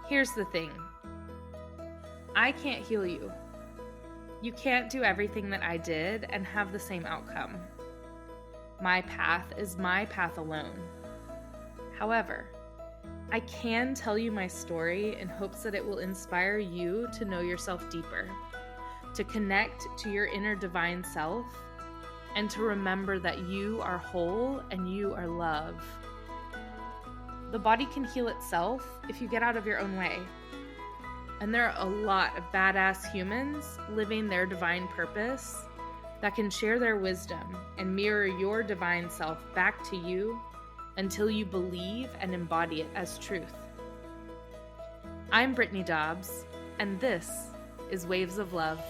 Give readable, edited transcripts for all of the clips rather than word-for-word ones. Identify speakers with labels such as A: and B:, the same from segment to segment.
A: Here's the thing. I can't heal you. You can't do everything that I did and have the same outcome. My path is my path alone. However, I can tell you my story in hopes that it will inspire you to know yourself deeper, to connect to your inner divine self, and to remember that you are whole and you are love. The body can heal itself if you get out of your own way. And there are a lot of badass humans living their divine purpose that can share their wisdom and mirror your divine self back to you until you believe and embody it as truth. I'm Brittany Dobbs, and this is Waves of Love.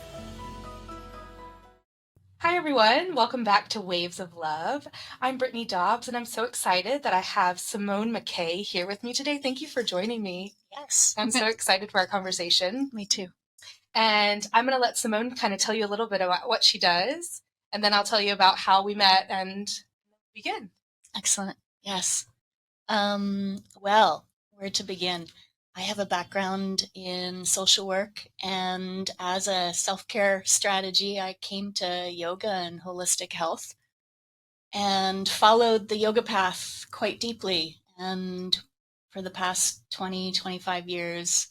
A: Hi everyone, welcome back to Waves of Love. I'm Brittany Dobbs, and I'm so excited that I have Simone MacKay here with me today. Thank you for joining me.
B: Yes.
A: I'm so excited for our conversation.
B: Me too.
A: And I'm going to let Simone kind of tell you a little bit about what she does, and then I'll tell you about how we met and begin.
B: Excellent. Yes. Well, where to begin? I have a background in social work, and as a self-care strategy, I came to yoga and holistic health and followed the yoga path quite deeply. And for the past 20, 25 years,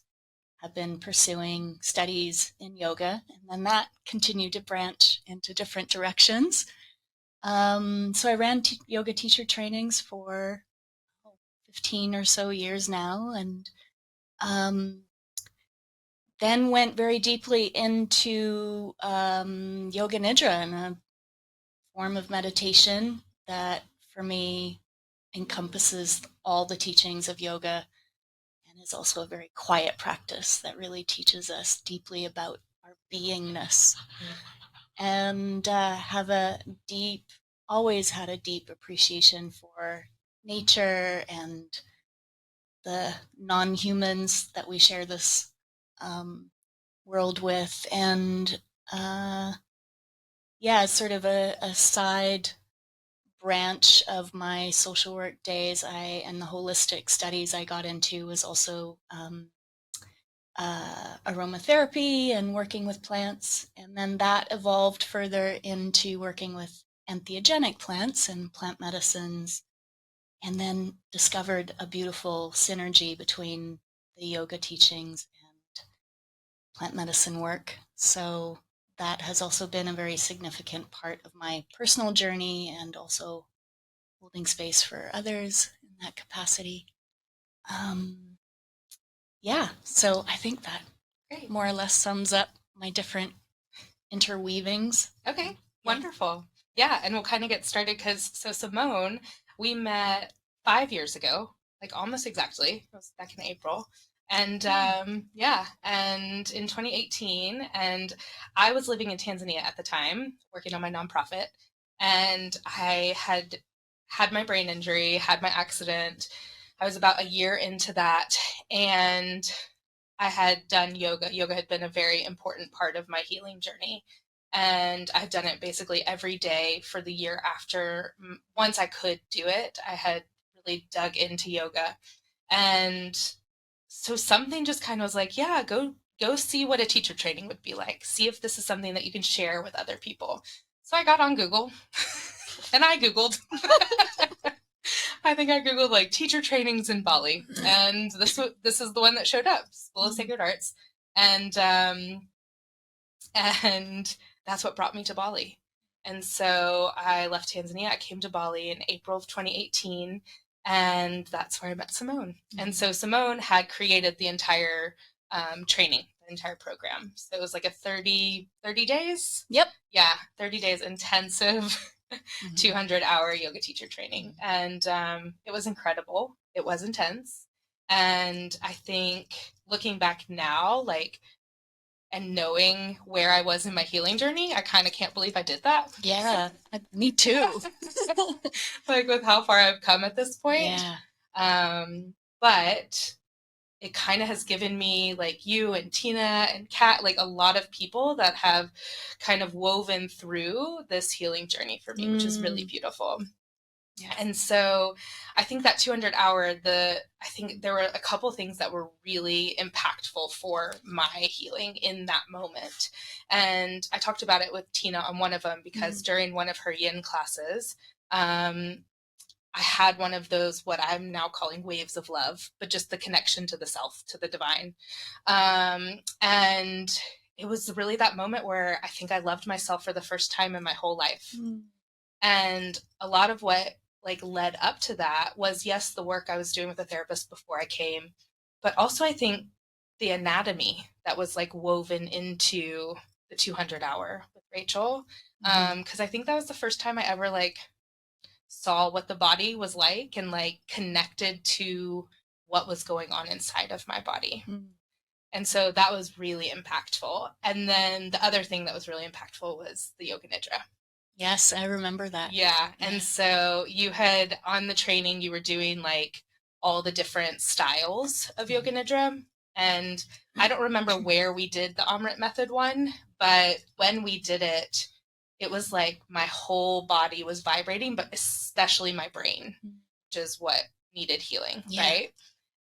B: I've been pursuing studies in yoga, and then that continued to branch into different directions. So I ran yoga teacher trainings for 15 or so years now, and then went very deeply into Yoga Nidra, and a form of meditation that for me encompasses all the teachings of yoga and is also a very quiet practice that really teaches us deeply about our beingness. And always had a deep appreciation for nature and the non-humans that we share this world with. And sort of a side branch of my social work days and the holistic studies I got into was also aromatherapy and working with plants, and then that evolved further into working with entheogenic plants and plant medicines, and then discovered a beautiful synergy between the yoga teachings and plant medicine work. So that has also been a very significant part of my personal journey, and also holding space for others in that capacity. So I think that more or less sums up my different interweavings.
A: Okay, wonderful. Yeah, and we'll kind of get started because Simone, we met 5 years ago, like almost exactly. It was back in April. And and in 2018, and I was living in Tanzania at the time, working on my nonprofit, and I had my brain injury, had my accident. I was about a year into that, and I had done yoga. Yoga had been a very important part of my healing journey. And I've done it basically every day for the year after. Once I could do it, I had really dug into yoga. And so something just kind of was like, yeah, go see what a teacher training would be like. See if this is something that you can share with other people. So I got on Google and I Googled. I think I Googled like teacher trainings in Bali, and this is the one that showed up, School of Sacred Arts. And that's what brought me to Bali. And so I left Tanzania. I came to Bali in April of 2018, and that's where I met Simone. And so Simone had created the entire training, the entire program. So it was like a 30 days?
B: Yep.
A: Yeah, 30 days intensive 200-hour yoga teacher training. And it was incredible. It was intense. And I think looking back now, and knowing where I was in my healing journey, I kind of can't believe I did that.
B: Yeah, me too.
A: Like with how far I've come at this point.
B: Yeah.
A: But it kind of has given me, like you and Tina and Kat, like a lot of people that have kind of woven through this healing journey for me, which is really beautiful.
B: Yeah.
A: And so I think that 200-hour, I think there were a couple things that were really impactful for my healing in that moment. And I talked about it with Tina on one of them because during one of her yin classes, I had one of those, what I'm now calling waves of love, but just the connection to the self, to the divine. And it was really that moment where I think I loved myself for the first time in my whole life. And a lot of what led up to that was, yes, the work I was doing with a therapist before I came, but also I think the anatomy that was woven into the 200-hour with Rachel. Because I think that was the first time I ever saw what the body was like and connected to what was going on inside of my body. And so that was really impactful. And then the other thing that was really impactful was the Yoga Nidra.
B: Yes, I remember that.
A: Yeah. And so you had, on the training, you were doing all the different styles of Yoga Nidra. And I don't remember where we did the Amrit method one, but when we did it, it was like my whole body was vibrating, but especially my brain, which is what needed healing, right?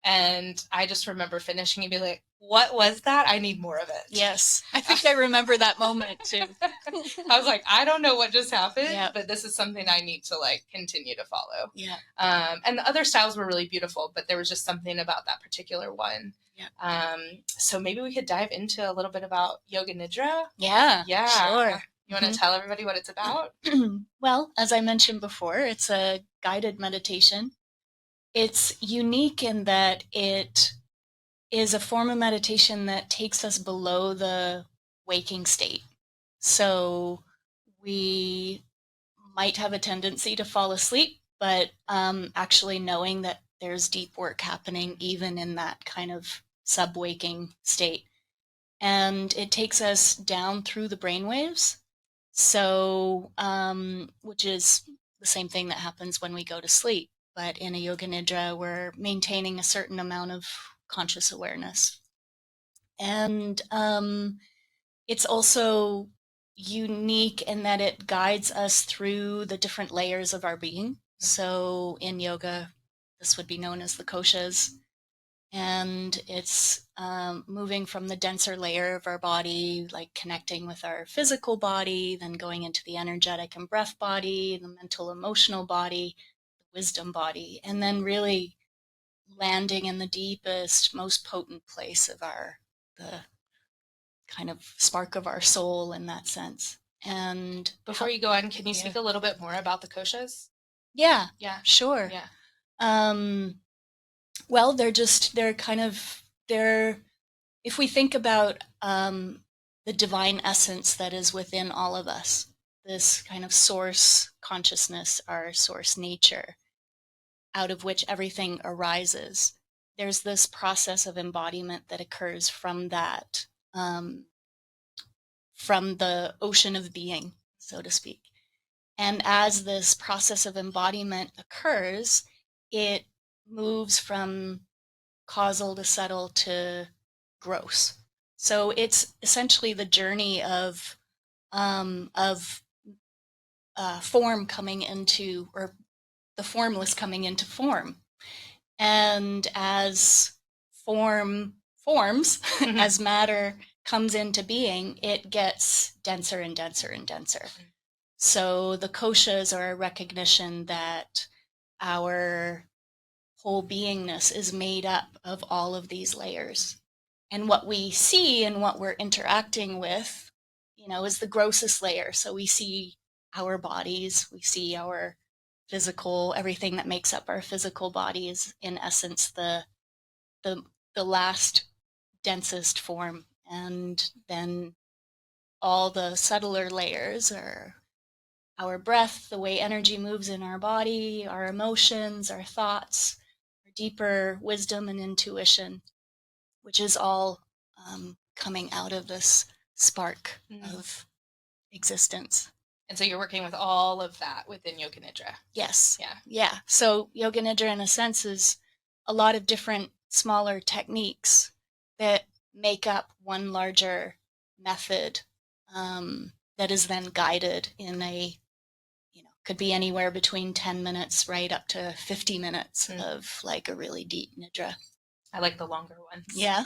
A: And I just remember finishing and be like, what was that? I need more of it.
B: Yes. I think I remember that moment too.
A: I was like, I don't know what just happened, but this is something I need to continue to follow.
B: Yeah.
A: And the other styles were really beautiful, but there was just something about that particular one.
B: Yeah.
A: So maybe we could dive into a little bit about Yoga Nidra.
B: Yeah.
A: Yeah.
B: Sure.
A: You want to tell everybody what it's about?
B: Well, as I mentioned before, it's a guided meditation. It's unique in that it is a form of meditation that takes us below the waking state. So we might have a tendency to fall asleep, but actually knowing that there's deep work happening even in that kind of sub-waking state. And it takes us down through the brainwaves. So, which is the same thing that happens when we go to sleep. But in a Yoga Nidra, we're maintaining a certain amount of conscious awareness. And it's also unique in that it guides us through the different layers of our being. So in yoga, this would be known as the Koshas. And it's moving from the denser layer of our body, connecting with our physical body, then going into the energetic and breath body, the mental emotional body, the wisdom body, and then really landing in the deepest, most potent place of the kind of spark of our soul in that sense. And
A: before you go on, can you speak a little bit more about the Koshas?
B: Yeah.
A: Yeah.
B: Sure.
A: Yeah.
B: Well, if we think about the divine essence that is within all of us, this kind of source consciousness, our source nature, out of which everything arises, there's this process of embodiment that occurs from that, from the ocean of being, so to speak. And as this process of embodiment occurs, it moves from causal to subtle to gross. So it's essentially the journey of form coming into, or the formless coming into form. And as form forms, as matter comes into being, it gets denser and denser and denser. So the koshas are a recognition that our whole beingness is made up of all of these layers. And what we see and what we're interacting with, is the grossest layer. So we see our bodies, we see our physical, everything that makes up our physical body is in essence the last densest form. And then all the subtler layers are our breath, the way energy moves in our body, our emotions, our thoughts, our deeper wisdom and intuition, which is all coming out of this spark of existence.
A: And so you're working with all of that within Yoga Nidra.
B: Yes.
A: Yeah.
B: Yeah. So Yoga Nidra, in a sense, is a lot of different smaller techniques that make up one larger method that is then guided in a could be anywhere between 10 minutes right up to 50 minutes of like a really deep nidra.
A: I like the longer ones.
B: Yeah.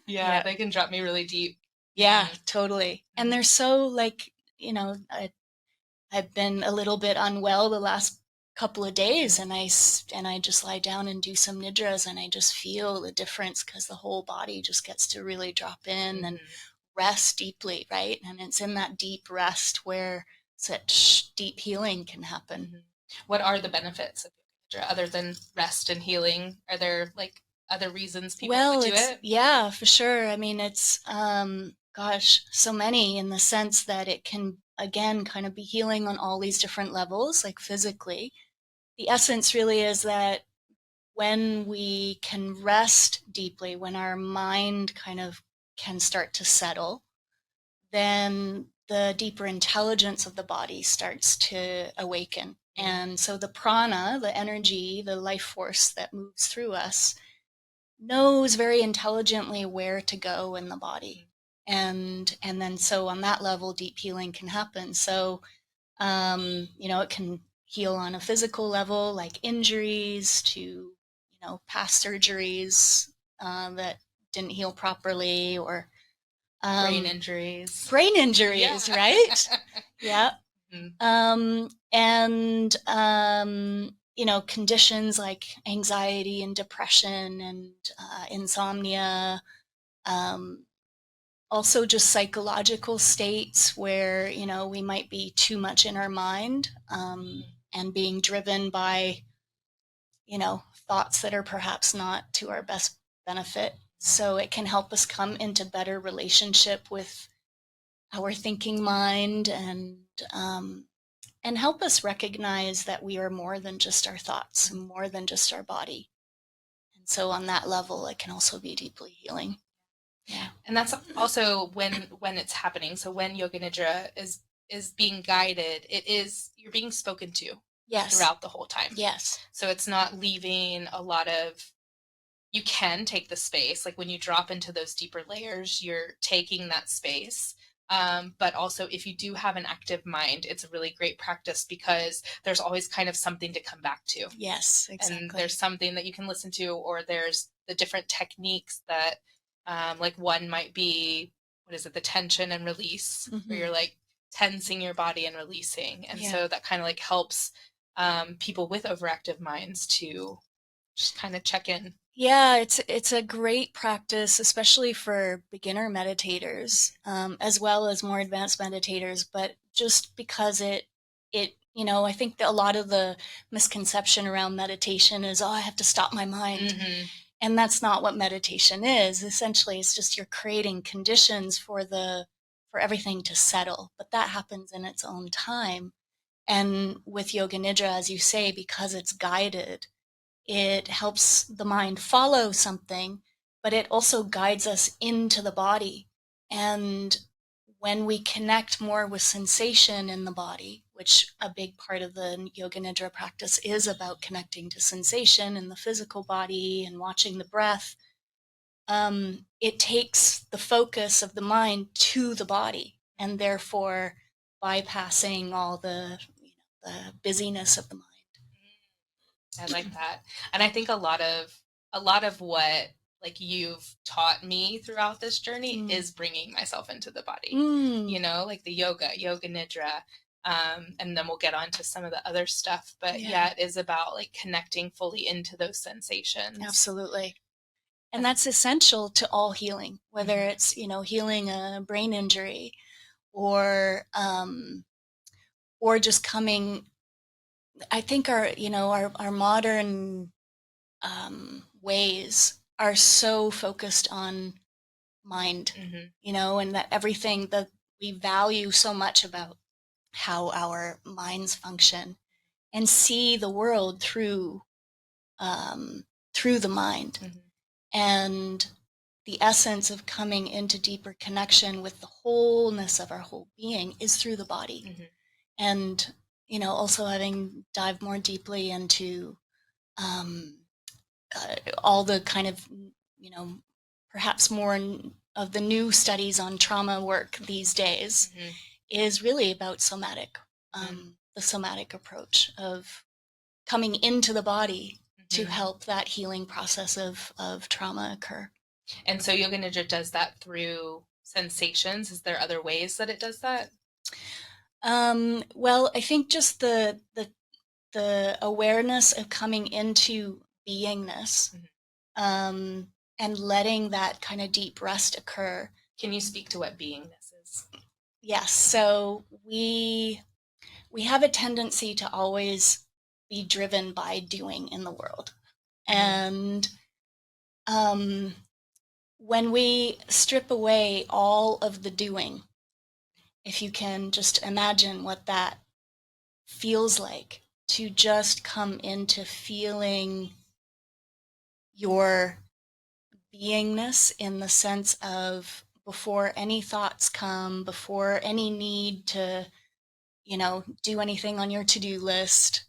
A: Yeah, they can drop me really deep.
B: Yeah, totally. And they're so like, you know, I've been a little bit unwell the last couple of days, and I just lie down and do some nidras, and I just feel the difference because the whole body just gets to really drop in and rest deeply, right? And it's in that deep rest where such deep healing can happen.
A: What are the benefits of yoga nidra other than rest and healing? Are there like other reasons people would do it?
B: Yeah, for sure. I mean, it's gosh, so many, in the sense that it can again kind of be healing on all these different levels, like physically. The essence really is that when we can rest deeply, when our mind kind of can start to settle, then the deeper intelligence of the body starts to awaken. And so the prana, the energy, the life force that moves through us, knows very intelligently where to go in the body. And then so on that level, deep healing can happen. So, it can heal on a physical level, like injuries, to, past surgeries that didn't heal properly, or
A: brain injuries.
B: Yeah. Right? Yeah. And conditions like anxiety and depression and insomnia, also just psychological states where, we might be too much in our mind, and being driven by, thoughts that are perhaps not to our best benefit. So it can help us come into better relationship with our thinking mind, and help us recognize that we are more than just our thoughts and more than just our body. And so on that level, it can also be deeply healing. Yeah.
A: And that's also when it's happening. So when yoga nidra is being guided, you're being spoken to.
B: Yes.
A: Throughout the whole time.
B: Yes.
A: So it's not leaving a lot of, you can take the space, like when you drop into those deeper layers, you're taking that space. But also if you do have an active mind, it's a really great practice because there's always kind of something to come back to.
B: Yes, exactly.
A: And there's something that you can listen to, or there's the different techniques that, like one might be, the tension and release, where you're like tensing your body and releasing. And so that kind of like helps people with overactive minds to just kind of check in.
B: Yeah, it's a great practice, especially for beginner meditators, as well as more advanced meditators. But just because it I think that a lot of the misconception around meditation is, I have to stop my mind. And that's not what meditation is. Essentially, it's just you're creating conditions for everything to settle. But that happens in its own time. And with Yoga Nidra, as you say, because it's guided, it helps the mind follow something, but it also guides us into the body. And when we connect more with sensation in the body, which a big part of the Yoga Nidra practice is about connecting to sensation in the physical body and watching the breath, it takes the focus of the mind to the body, and therefore bypassing all the busyness of the mind.
A: I like that. And I think a lot of what like you've taught me throughout this journey is bringing myself into the body. Like the yoga nidra, and then we'll get on to some of the other stuff, but it is about like connecting fully into those sensations.
B: Absolutely. And that's essential to all healing, whether it's, healing a brain injury or just coming. I think our modern ways are so focused on mind, and that everything that we value so much about how our minds function and see the world through the mind. And the essence of coming into deeper connection with the wholeness of our whole being is through the body. And, also having dived more deeply into all the kind of, perhaps more of the new studies on trauma work these days, is really about somatic, the somatic approach of coming into the body to help that healing process of trauma occur.
A: And so Yoga Nidra does that through sensations. Is there other ways that it does that?
B: Well, I think just the awareness of coming into beingness, and letting that kind of deep rest occur.
A: Can you speak to what beingness is?
B: Yes. So we have a tendency to always be driven by doing in the world. And when we strip away all of the doing, if you can just imagine what that feels like, to just come into feeling your beingness in the sense of before any thoughts come, before any need to, do anything on your to-do list.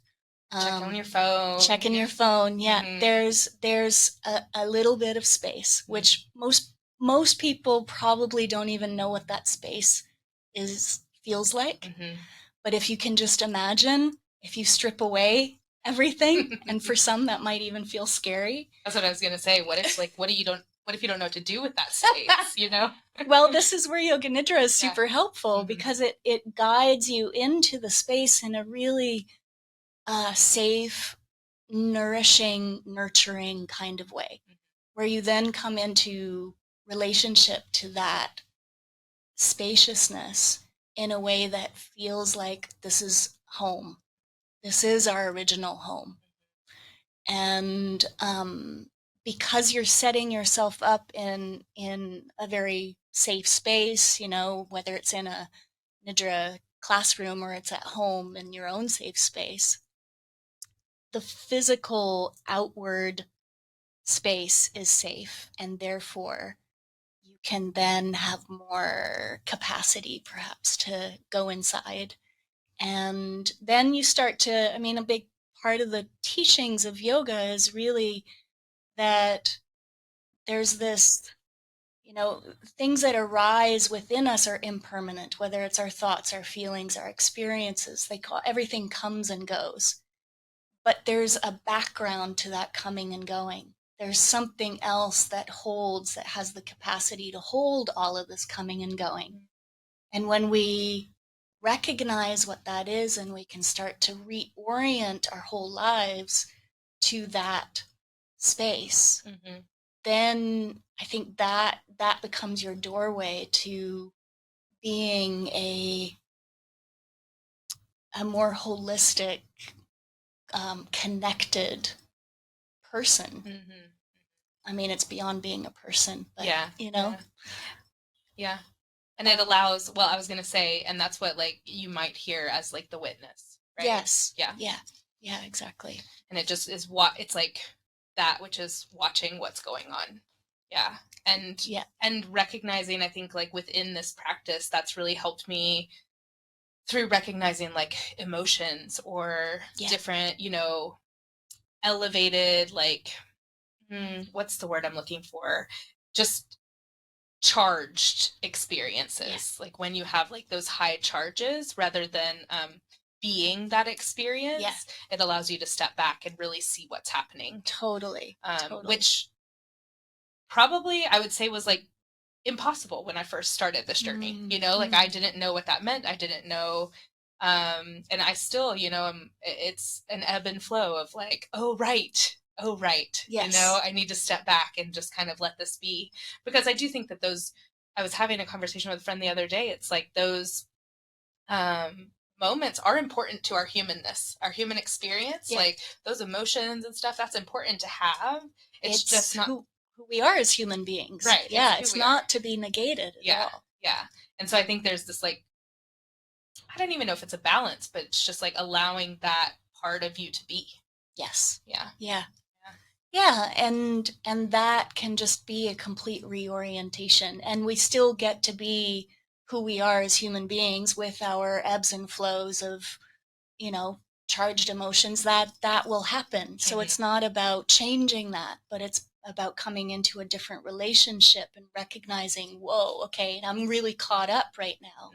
A: Check on your phone.
B: Checking your phone. Yeah. There's a little bit of space, which most people probably don't even know what that space feels like. But if you can just imagine, if you strip away everything, and for some that might even feel scary.
A: That's what I was going to say. What if you don't know what to do with that space,
B: Well, this is where Yoga Nidra is super helpful, because it guides you into the space in a really safe, nourishing, nurturing kind of way, where you then come into relationship to that spaciousness in a way that feels like this is home. This is our original home. And because you're setting yourself up in a very safe space, whether it's in a Nidra classroom or it's at home in your own safe space, the physical outward space is safe, and therefore you can then have more capacity perhaps to go inside. And then you start to, a big part of the teachings of yoga is really that there's this, things that arise within us are impermanent, whether it's our thoughts, our feelings, our experiences. Everything comes and goes. But there's a background to that coming and going. There's something else that has the capacity to hold all of this coming and going. And when we recognize what that is, and we can start to reorient our whole lives to that space, then I think that becomes your doorway to being a more holistic, connected person. It's beyond being a person, but
A: Yeah. And it allows, I was going to say, and that's what you might hear as the witness, right?
B: Yes. Yeah, exactly.
A: And it just is it's that which is watching what's going on. Yeah. And recognizing, I think within this practice, that's really helped me through recognizing emotions or different, elevated, what's the word I'm looking for? Just charged experiences. When you have those high charges rather than being that experience, it allows you to step back and really see what's happening.
B: Totally.
A: Which probably I would say was impossible when I first started this journey. I didn't know what that meant. I didn't know. And I still, it's an ebb and flow of oh, right.
B: Yes.
A: I need to step back and just kind of let this be, because I do think that I was having a conversation with a friend the other day. It's those moments are important to our humanness, our human experience, those emotions and stuff, that's important to have. It's just not
B: who we are as human beings.
A: Right.
B: Yeah. It's not to be negated at all.
A: Yeah. And so I think there's this I don't even know if it's a balance, but it's just allowing that part of you to be.
B: Yes.
A: Yeah.
B: Yeah, and that can just be a complete reorientation, and we still get to be who we are as human beings with our ebbs and flows of, charged emotions. That will happen. So it's not about changing that, but it's about coming into a different relationship and recognizing, whoa, okay, I'm really caught up right now.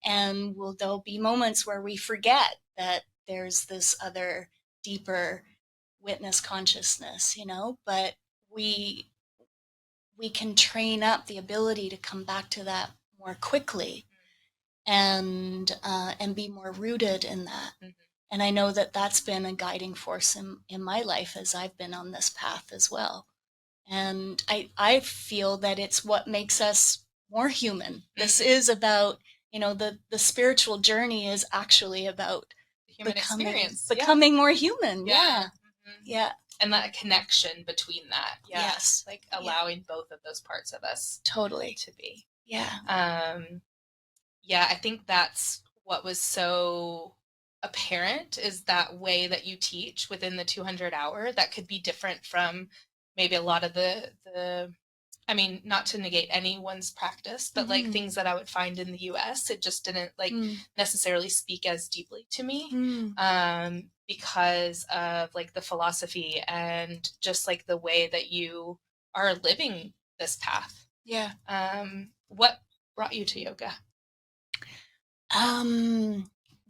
B: And there'll be moments where we forget that there's this other deeper witness consciousness, but we can train up the ability to come back to that more quickly and be more rooted in that. Mm-hmm. And I know that that's been a guiding force in my life as I've been on this path as well. And I feel that it's what makes us more human. Mm-hmm. This is about, the spiritual journey is actually about
A: the human
B: becoming more human. Yeah.
A: Mm-hmm. Yeah. And that connection between that.
B: Yeah. Yes.
A: Like allowing both of those parts of us
B: totally
A: to be.
B: Yeah.
A: Yeah, I think that's what was so apparent is that way that you teach within the 200 hour that could be different from maybe a lot of the I mean, not to negate anyone's practice, but like things that I would find in the US, it just didn't like necessarily speak as deeply to me because of like the philosophy and just like the way that you are living this path.
B: Yeah.
A: What brought you to yoga?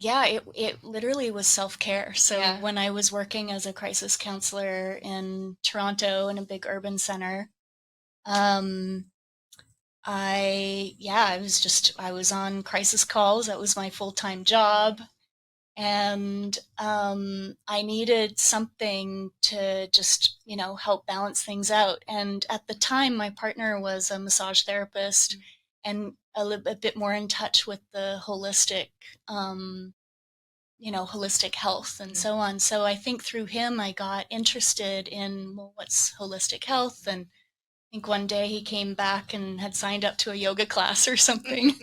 B: Yeah, it literally was self-care. So when I was working as a crisis counselor in Toronto in a big urban center, I was on crisis calls. That was my full-time job. And I needed something to just, help balance things out. And at the time, my partner was a massage therapist and a bit more in touch with the holistic, holistic health and so on. So I think through him, I got interested in, well, what's holistic health? And I think one day he came back and had signed up to a yoga class or something.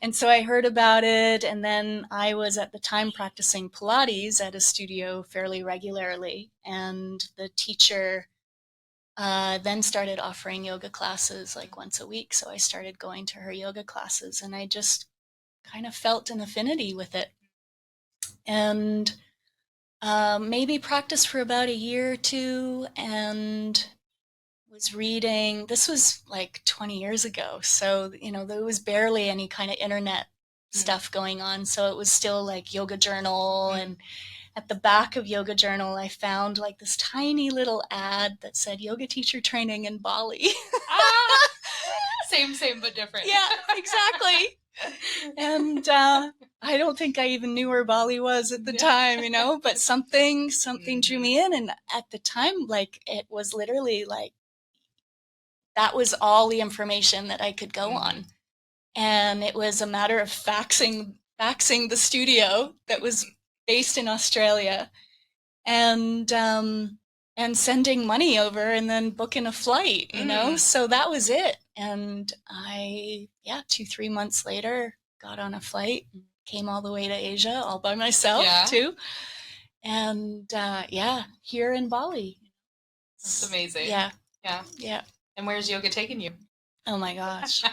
B: And so I heard about it, and then I was at the time practicing Pilates at a studio fairly regularly, and the teacher then started offering yoga classes like once a week, so I started going to her yoga classes, and I just kind of felt an affinity with it. And maybe practiced for about a year or two, and was reading. This was like 20 years ago, so there was barely any kind of internet stuff going on, so it was still like Yoga Journal. And at the back of Yoga Journal I found like this tiny little ad that said yoga teacher training in Bali.
A: Same but different.
B: Yeah, exactly. And I don't think I even knew where Bali was at the time, but something drew me in. And at the time, like, it was literally like that was all the information that I could go on. And it was a matter of faxing the studio that was based in Australia and sending money over and then booking a flight, So that was it. And I, 2-3 months later, got on a flight and came all the way to Asia all by myself too. And here in Bali.
A: That's amazing.
B: Yeah.
A: And where's yoga taking you?
B: Oh my gosh.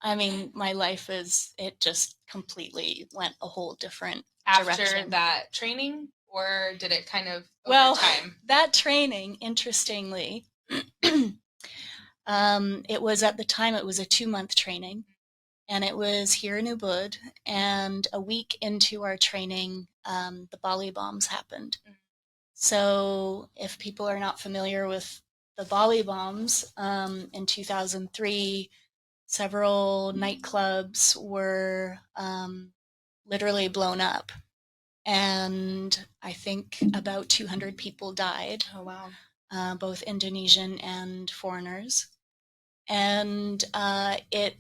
B: I mean, my life it just completely went a whole different direction.
A: After that training, or did it kind of over time?
B: That training, interestingly, it was at the time, it was a 2-month training, and it was here in Ubud, and a week into our training, the Bali bombs happened. So if people are not familiar with the Bali bombs, in 2003, several nightclubs were literally blown up. And I think about 200 people died.
A: Oh, wow.
B: Both Indonesian and foreigners. And it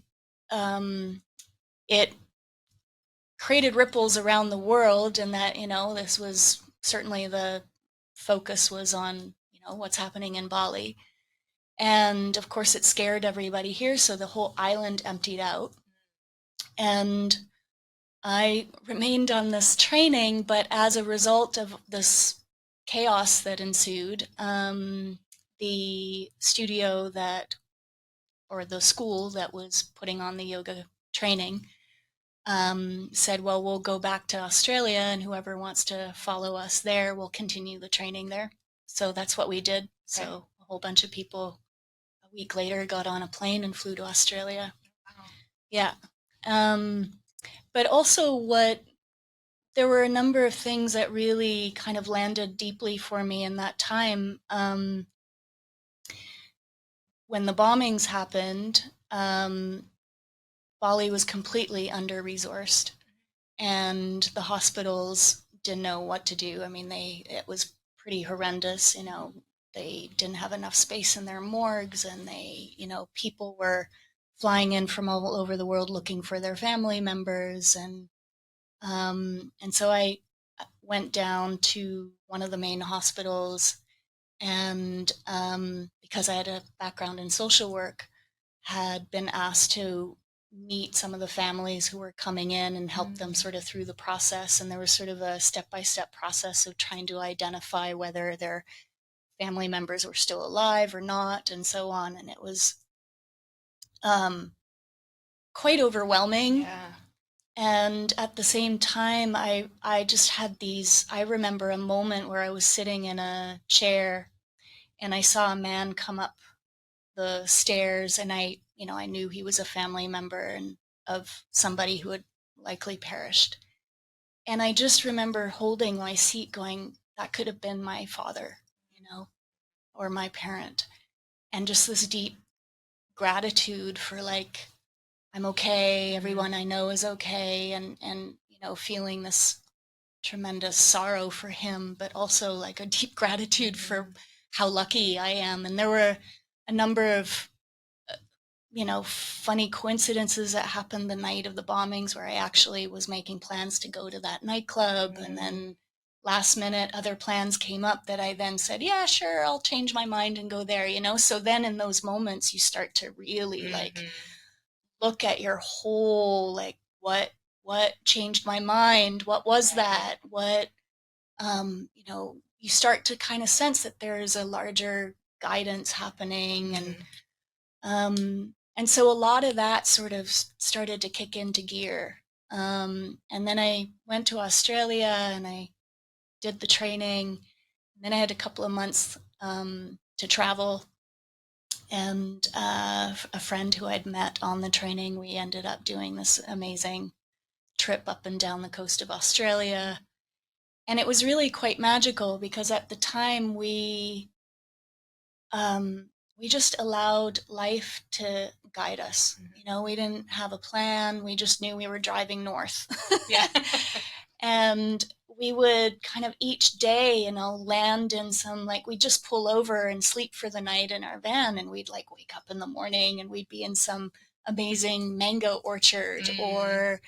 B: created ripples around the world, and that, this was certainly the focus was on, what's happening in Bali. And of course it scared everybody here, so the whole island emptied out. And I remained on this training, but as a result of this chaos that ensued, the studio or the school that was putting on the yoga training said, well, we'll go back to Australia, and whoever wants to follow us there will continue the training there. So that's what we did. Okay. So a whole bunch of people a week later got on a plane and flew to Australia. Wow. Yeah. But also there were a number of things that really kind of landed deeply for me in that time. When the bombings happened, Bali was completely under-resourced, and the hospitals didn't know what to do. I mean, it was pretty horrendous. They didn't have enough space in their morgues, and people were flying in from all over the world looking for their family members, and so I went down to one of the main hospitals, and because I had a background in social work, had been asked to meet some of the families who were coming in and help them sort of through the process. And there was sort of a step-by-step process of trying to identify whether their family members were still alive or not, and so on. And it was quite overwhelming.
A: Yeah.
B: And at the same time, I just had I remember a moment where I was sitting in a chair and I saw a man come up the stairs, and I knew he was a family member and of somebody who had likely perished. And I just remember holding my seat going, that could have been my father, or my parent. And just this deep gratitude for, like, I'm okay, everyone I know is okay, and feeling this tremendous sorrow for him, but also like a deep gratitude for how lucky I am. And there were a number of funny coincidences that happened the night of the bombings, where I actually was making plans to go to that nightclub, and then last minute other plans came up that I then said, yeah, sure, I'll change my mind and go there. So then in those moments you start to really like look at your whole, like, what changed my mind, what was that, what you start to kind of sense that there's a larger guidance happening. And so a lot of that sort of started to kick into gear. And then I went to Australia and I did the training. And then I had a couple of months to travel. And a friend who I'd met on the training, we ended up doing this amazing trip up and down the coast of Australia. And it was really quite magical because at the time we just allowed life to guide us. We didn't have a plan. We just knew we were driving north.
A: Yeah.
B: And we would kind of each day, land in some, like, we'd just pull over and sleep for the night in our van, and we'd like wake up in the morning and we'd be in some amazing mango orchard or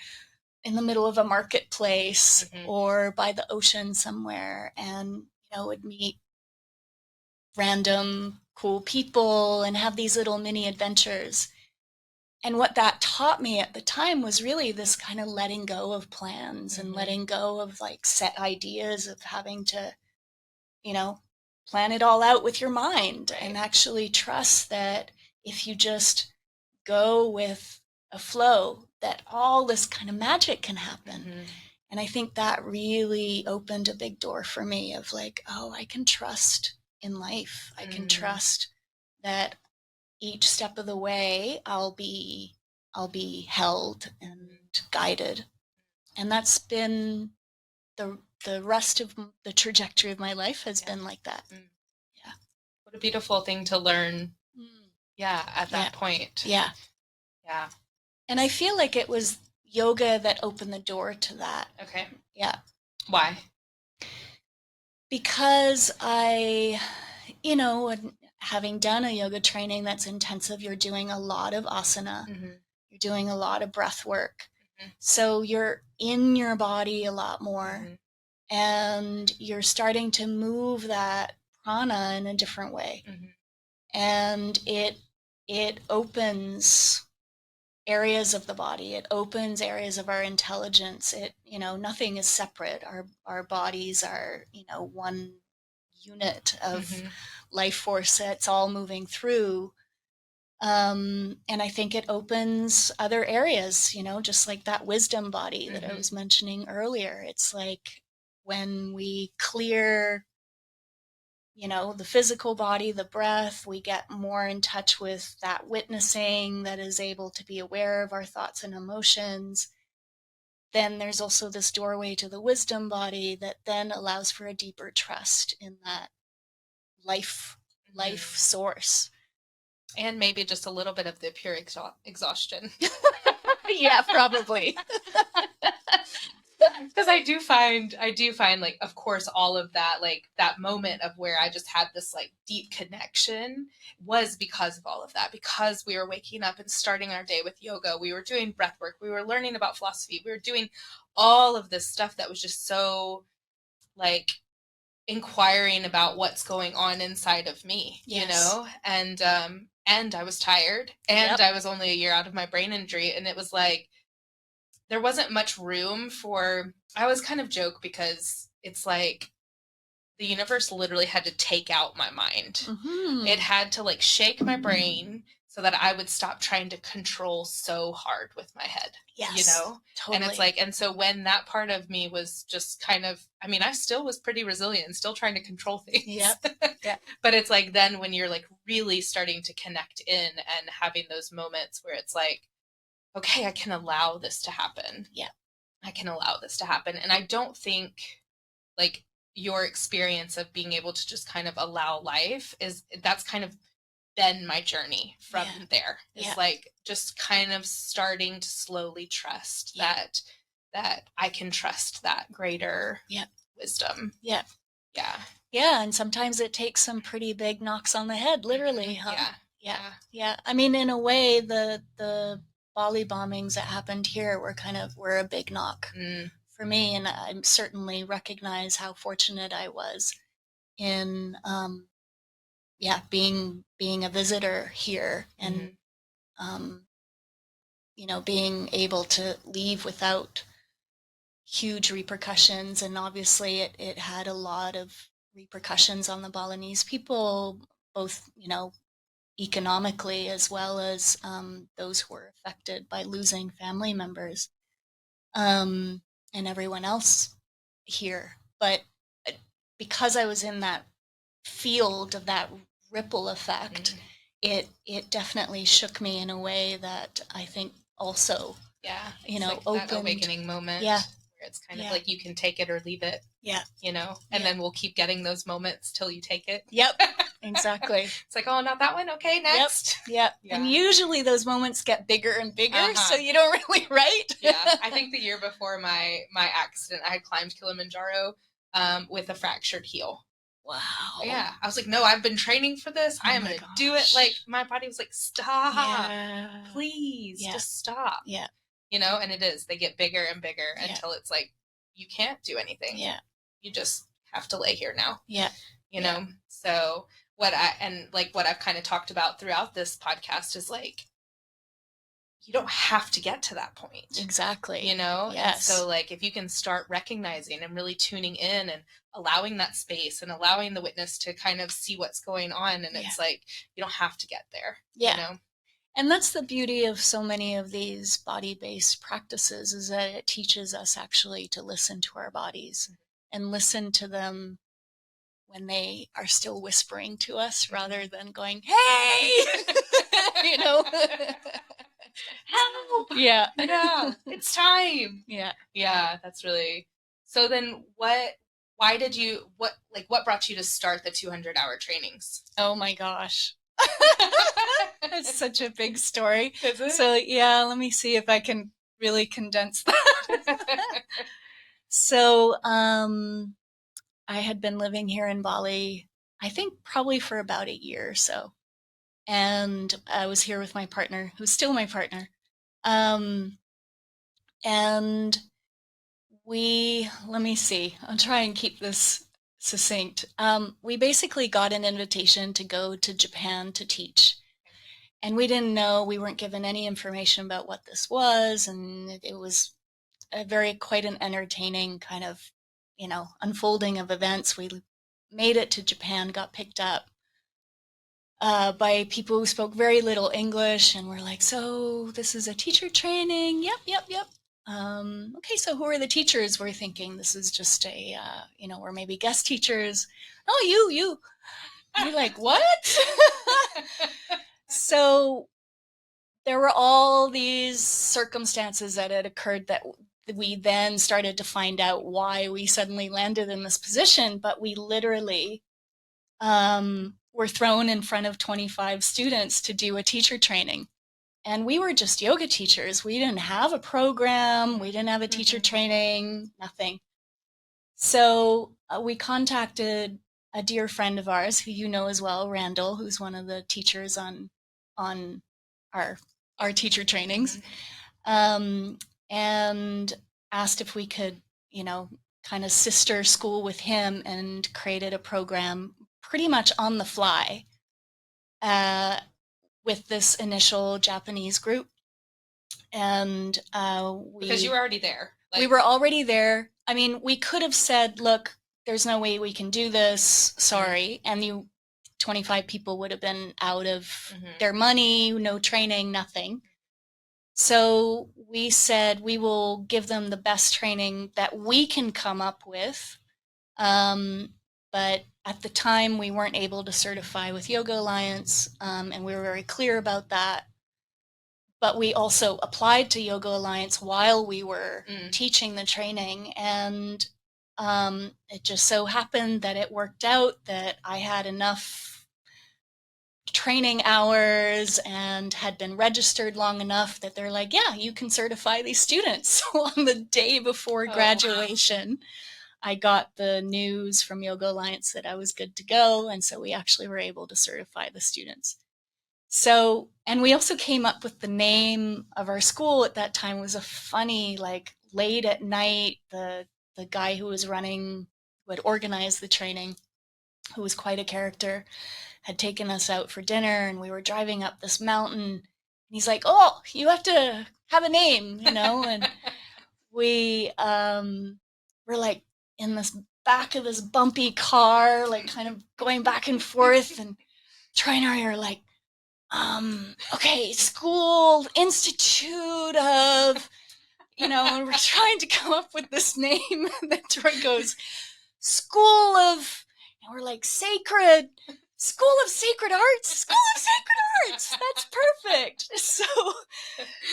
B: in the middle of a marketplace or by the ocean somewhere, and would meet random cool people and have these little mini adventures. And what that taught me at the time was really this kind of letting go of plans and letting go of like set ideas of having to, plan it all out with your mind, and actually trust that if you just go with a flow, that all this kind of magic can happen. And I think that really opened a big door for me of like, oh, I can trust in life. I can trust that each step of the way I'll be held and guided. And that's been the rest of the trajectory of my life has been like that. Yeah.
A: What a beautiful thing to learn. Yeah, at that point.
B: Yeah.
A: Yeah.
B: And I feel like it was yoga that opened the door to that.
A: Okay.
B: Yeah.
A: Why?
B: Because having done a yoga training that's intensive, you're doing a lot of asana. You're doing a lot of breath work. So you're in your body a lot more, and you're starting to move that prana in a different way. And it opens areas of the body. It opens areas of our intelligence. Nothing is separate. Our bodies are, one unit of life force that's all moving through. And I think it opens other areas, just like that wisdom body that I was mentioning earlier. It's like when we clear, the physical body, the breath, we get more in touch with that witnessing that is able to be aware of our thoughts and emotions. then there's also this doorway to the wisdom body that then allows for a deeper trust in that life source.
A: And maybe just a little bit of the pure exhaustion.
B: Yeah, probably.
A: Because I do find like, of course, all of that, like that moment of where I just had this like deep connection was because of all of that, because we were waking up and starting our day with yoga. We were doing breath work. We were learning about philosophy. We were doing all of this stuff that was just so like inquiring about what's going on inside of me, you know? And I was tired, and I was only a year out of my brain injury. And it was like, there wasn't much room for, I always kind of joke because it's like the universe literally had to take out my mind. Mm-hmm. It had to like shake my brain so that I would stop trying to control so hard with my head. Yes, you know? Totally. And it's like, and so when that part of me was just kind of, I mean, I still was pretty resilient and still trying to control things. Yep. Yeah. But it's like, then when you're like really starting to connect in and having those moments where it's like, okay, I can allow this to happen. Yeah. I can allow this to happen. And I don't think like your experience of being able to just kind of allow life that's kind of been my journey from there. It's like just kind of starting to slowly trust that I can trust that greater wisdom. Yeah. Yeah.
B: Yeah. And sometimes it takes some pretty big knocks on the head, literally, huh? Yeah. Yeah. I mean, in a way, the Bali bombings that happened here were a big knock for me. And I certainly recognize how fortunate I was in, being a visitor here and, being able to leave without huge repercussions. And obviously it had a lot of repercussions on the Balinese people, both, economically as well as those who were affected by losing family members and everyone else here. But because I was in that field of that ripple effect, it definitely shook me in a way that I think also,
A: like
B: opened
A: that awakening moment. Yeah. Where it's kind of like you can take it or leave it. Yeah. And then we'll keep getting those moments till you take it.
B: Yep. Exactly.
A: It's like, oh, not that one. Okay, next.
B: Yep. Yeah. And usually those moments get bigger and bigger, so you don't really, right?
A: Yeah. I think the year before my accident, I had climbed Kilimanjaro with a fractured heel.
B: Wow.
A: Yeah. I was like, no, I've been training for this. I am going to do it. Like, my body was like, stop. Yeah. Please, just stop. Yeah. And it is. They get bigger and bigger until it's like, you can't do anything. Yeah. You just have to lay here now. Yeah. So what I've kind of talked about throughout this podcast is like, you don't have to get to that point.
B: Exactly.
A: Yes. And so like, if you can start recognizing and really tuning in and allowing that space and allowing the witness to kind of see what's going on. And it's like, you don't have to get there. Yeah.
B: And that's the beauty of so many of these body-based practices, is that it teaches us actually to listen to our bodies and listen to them when they are still whispering to us rather than going, hey, help. Yeah.
A: Yeah. It's time.
B: Yeah.
A: Yeah. That's really, so then what brought you to start the 200-hour trainings?
B: Oh my gosh. It's such a big story.
A: Is it?
B: So let me see if I can really condense that. So, I had been living here in Bali, I think probably for about 8 years or so. And I was here with my partner, who's still my partner. And let me see, I'll try and keep this succinct. We basically got an invitation to go to Japan to teach. And we didn't know, we weren't given any information about what this was. And it was quite an entertaining kind of, unfolding of events. We made it to Japan, got picked up by people who spoke very little English, and we're like, so this is a teacher training? Yep. Okay, so who are the teachers? We're thinking this is just a, or maybe guest teachers. Oh, you. You're like, what? So there were all these circumstances that had occurred that we then started to find out why we suddenly landed in this position, but we literally were thrown in front of 25 students to do a teacher training. And we were just yoga teachers. We didn't have a program. We didn't have a teacher training, nothing. So we contacted a dear friend of ours who you know as well, Randall, who's one of the teachers on our teacher trainings, and asked if we could, kind of sister school with him, and created a program pretty much on the fly with this initial Japanese group. And
A: because you were already there.
B: We were already there. I mean, we could have said, look, there's no way we can do this. Sorry. And 25 people would have been out of their money, no training, nothing. So we said we will give them the best training that we can come up with. But at the time, we weren't able to certify with Yoga Alliance, and we were very clear about that. But we also applied to Yoga Alliance while we were teaching the training, and it just so happened that it worked out that I had enough training hours and had been registered long enough that they're like, yeah, you can certify these students. So on the day before graduation, I got the news from Yoga Alliance that I was good to go, and so we actually were able to certify the students. So, and we also came up with the name of our school at that time. Was a funny, like, late at night, the guy who was running, who had organized the training, who was quite a character, had taken us out for dinner, and we were driving up this mountain, and he's like, oh, you have to have a name, and we were like in this back of this bumpy car, like kind of going back and forth, and Troy and I are like, okay, School Institute of, and we're trying to come up with this name. And then Troy goes, School of, and we're like, School of Sacred Arts, School of Sacred Arts. That's perfect.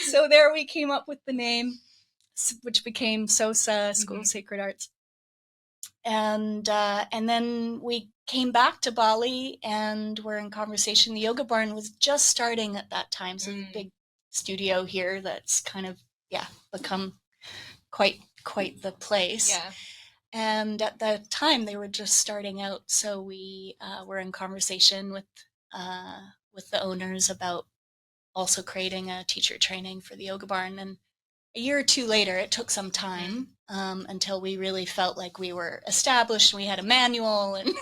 B: So there we came up with the name, which became SOSA, School of Sacred Arts. And then we came back to Bali and were in conversation. The Yoga Barn was just starting at that time, so a big studio here that's kind of become quite the place. Yeah. And at the time they were just starting out, so we were in conversation with the owners about also creating a teacher training for the Yoga Barn. And a year or two later, it took some time until we really felt like we were established. We had a manual and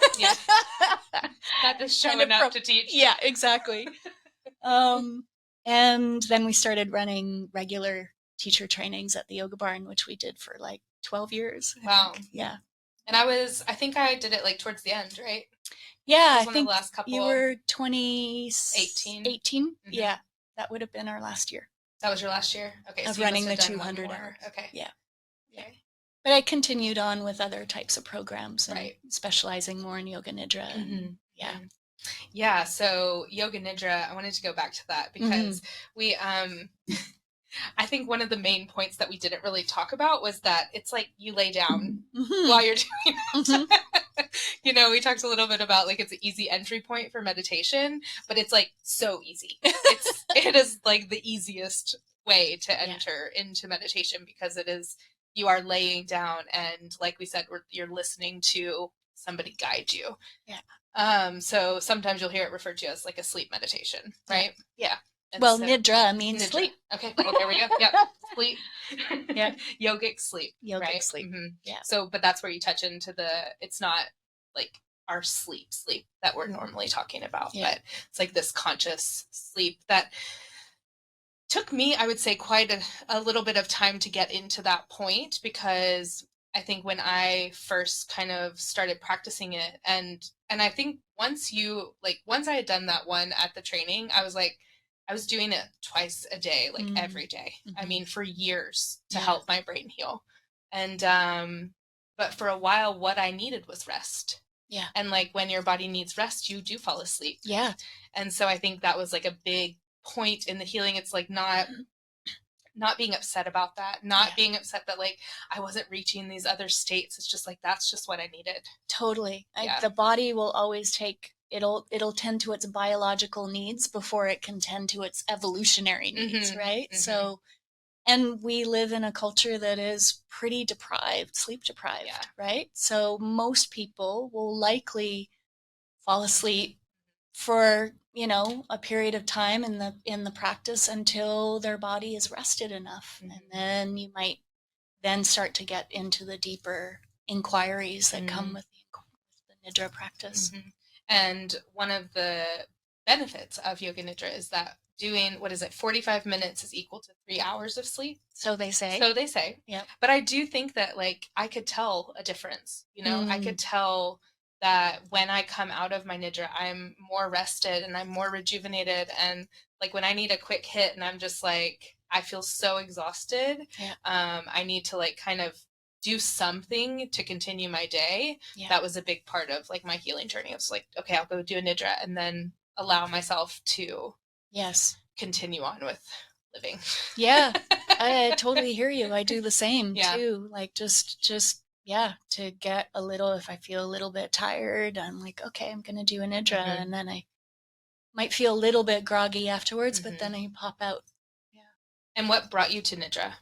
A: not just showing up to teach.
B: Yeah, exactly. And then we started running regular teacher trainings at the Yoga Barn, which we did for like 12 years.
A: Wow.
B: Yeah.
A: And I think I did it like towards the end, right?
B: Yeah, I think
A: the last couple.
B: You were 2018. 18? Yeah, that would have been our last year.
A: That was your last year? Okay.
B: Of running the 200 hour.
A: Okay.
B: Yeah. Okay. But I continued on with other types of programs and specializing more in Yoga Nidra. Yeah.
A: Yeah. So Yoga Nidra, I wanted to go back to that because we, I think one of the main points that we didn't really talk about was that it's like you lay down while you're doing it. We talked a little bit about like it's an easy entry point for meditation, but it's like so easy. It is like the easiest way to enter into meditation because you are laying down and like we said, you're listening to somebody guide you.
B: Yeah.
A: So sometimes you'll hear it referred to as like a sleep meditation, right? Yeah.
B: Well, Nidra means sleep.
A: Okay. Well, there we go. Yeah. Sleep.
B: Yeah.
A: Yogic sleep.
B: Yogic sleep.
A: Yeah. So, but that's where you touch into it's not like our sleep that we're normally talking about, but it's like this conscious sleep that took me, I would say, quite a little bit of time to get into that point because I think when I first kind of started practicing it and I think once I had done that one at the training, I was doing it twice a day, like every day. I mean, for years to help my brain heal. And, but for a while, what I needed was rest.
B: Yeah.
A: And like when your body needs rest, you do fall asleep.
B: Yeah.
A: And so I think that was like a big point in the healing. It's like not not being upset about that, not being upset that like I wasn't reaching these other states. It's just like, that's just what I needed.
B: Totally.
A: Yeah.
B: The body will always it'll tend to its biological needs before it can tend to its evolutionary needs, right? So, and we live in a culture that is pretty deprived, sleep deprived, right? So most people will likely fall asleep for, a period of time in the practice until their body is rested enough. And then you might then start to get into the deeper inquiries that come with the Nidra practice.
A: And one of the benefits of Yoga Nidra is that doing, 45 minutes is equal to 3 hours of sleep.
B: So they say.
A: Yep. But I do think that like I could tell a difference, I could tell that when I come out of my Nidra, I'm more rested and I'm more rejuvenated. And like when I need a quick hit and I'm just like, I feel so exhausted. I need to like kind of do something to continue my day. That was a big part of like my healing journey. It was like, okay, I'll go do a Nidra and then allow myself to continue on with living.
B: Yeah, I totally hear you. I do the same too. Like just to get a little, if I feel a little bit tired, I'm like, okay, I'm gonna do a Nidra, and then I might feel a little bit groggy afterwards, but then I pop out. Yeah.
A: And what brought you to Nidra?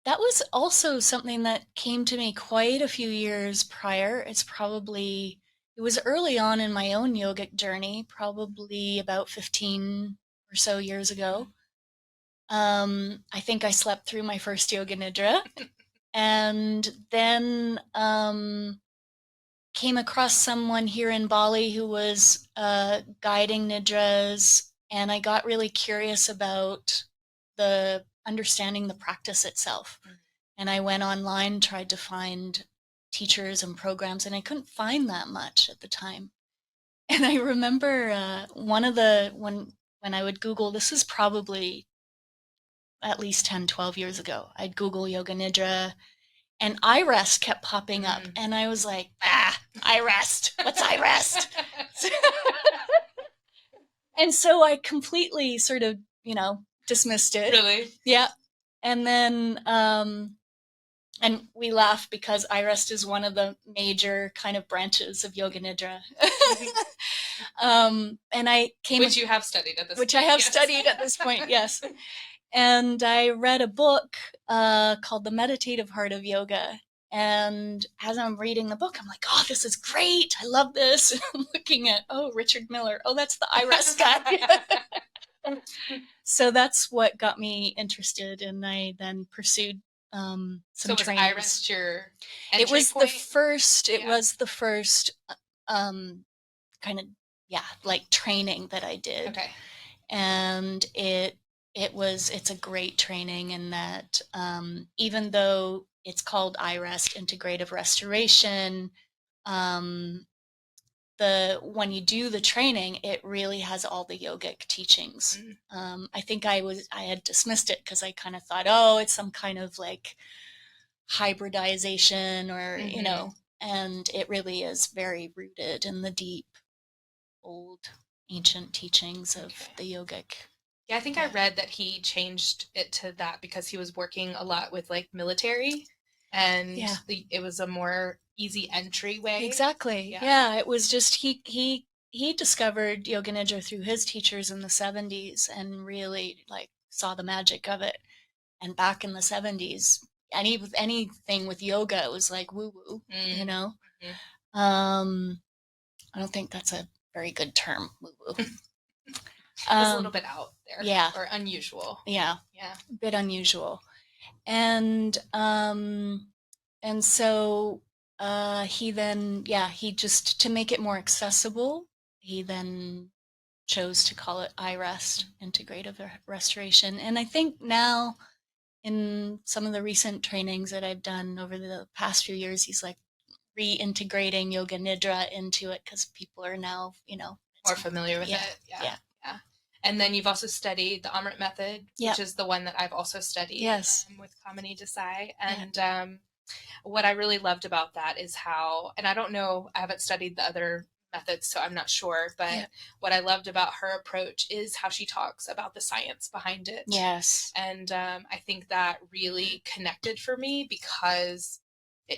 B: That was also something that came to me quite a few years prior. It was early on in my own yogic journey, probably about 15 or so years ago. I think I slept through my first Yoga Nidra and then came across someone here in Bali who was guiding Nidras, and I got really curious about understanding the practice itself. And I went online, tried to find teachers and programs, and I couldn't find that much at the time. And I remember when I would Google, this is probably at least 10, 12 years ago, I'd Google Yoga Nidra, and iRest kept popping up. And I was like, iRest, what's iRest? And so I completely sort of, dismissed it.
A: Really?
B: Yeah. And then, and we laugh because iRest is one of the major kind of branches of Yoga Nidra. And I came...
A: Which you have studied at this point.
B: Which I have studied at this point, yes. And I read a book called The Meditative Heart of Yoga. And as I'm reading the book, I'm like, oh, this is great. I love this. And I'm looking at, Richard Miller. Oh, that's the iRest guy. So that's what got me interested. And I then pursued some training.
A: So was iRest your entry
B: It was
A: point?
B: It was the first kind of, like training that I did.
A: Okay. And
B: it's a great training in that even though it's called iRest, Integrative Restoration, when you do the training, it really has all the yogic teachings. I think I had dismissed it because I kind of thought, it's some kind of like hybridization or, and it really is very rooted in the deep, old, ancient teachings of the yogic.
A: Yeah, I think I read that he changed it to that because he was working a lot with like military, and it was a more easy entryway.
B: Exactly. Yeah, it was just he discovered Yoga Nidra through his teachers in the 70s and really like saw the magic of it. And back in the 70s, anything with yoga, it was like woo woo, I don't think that's a very good term, woo woo.
A: It's a little bit out there. Or unusual.
B: Yeah. A bit unusual. And so he then, he just, to make it more accessible, he then chose to call it iRest, Integrative Restoration. And I think now in some of the recent trainings that I've done over the past few years, he's like reintegrating Yoga Nidra into it because people are now,
A: more familiar with it. Yeah. And then you've also studied the Amrit method, which is the one that I've also studied with Amrit Desai. And what I really loved about that is how, and I don't know, I haven't studied the other methods, so I'm not sure. But what I loved about her approach is how she talks about the science behind it.
B: Yes.
A: And I think that really connected for me because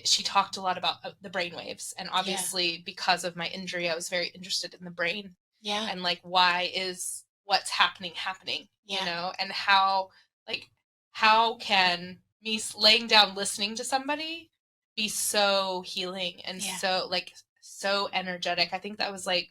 A: she talked a lot about the brain waves. And obviously, because of my injury, I was very interested in the brain.
B: Yeah.
A: And like, why is what's happening, you know, and how can me laying down listening to somebody be so healing and so energetic. I think that was like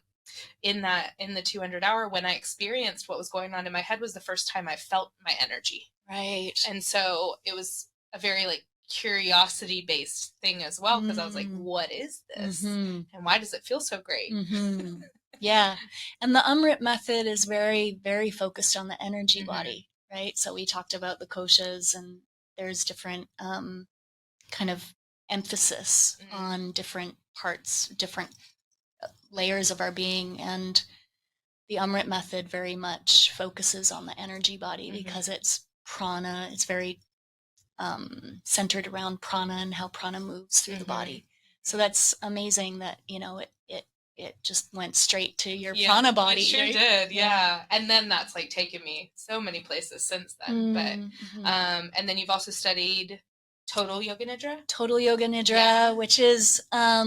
A: in the 200 hour when I experienced what was going on in my head was the first time I felt my energy.
B: Right.
A: And so it was a very like curiosity based thing as well, because I was like, what is this? And why does it feel so great?
B: Yeah. And the Amrit method is very, very focused on the energy body, right? So we talked about the Koshas, and there's different kind of emphasis on different parts, different layers of our being. And the Amrit method very much focuses on the energy body because it's prana. It's very centered around prana and how prana moves through the body. So that's amazing that, you know, it just went straight to your prana body.
A: It sure did, yeah. And then that's like taken me so many places since then. But and then you've also studied Total Yoga Nidra?
B: Total Yoga Nidra, which is I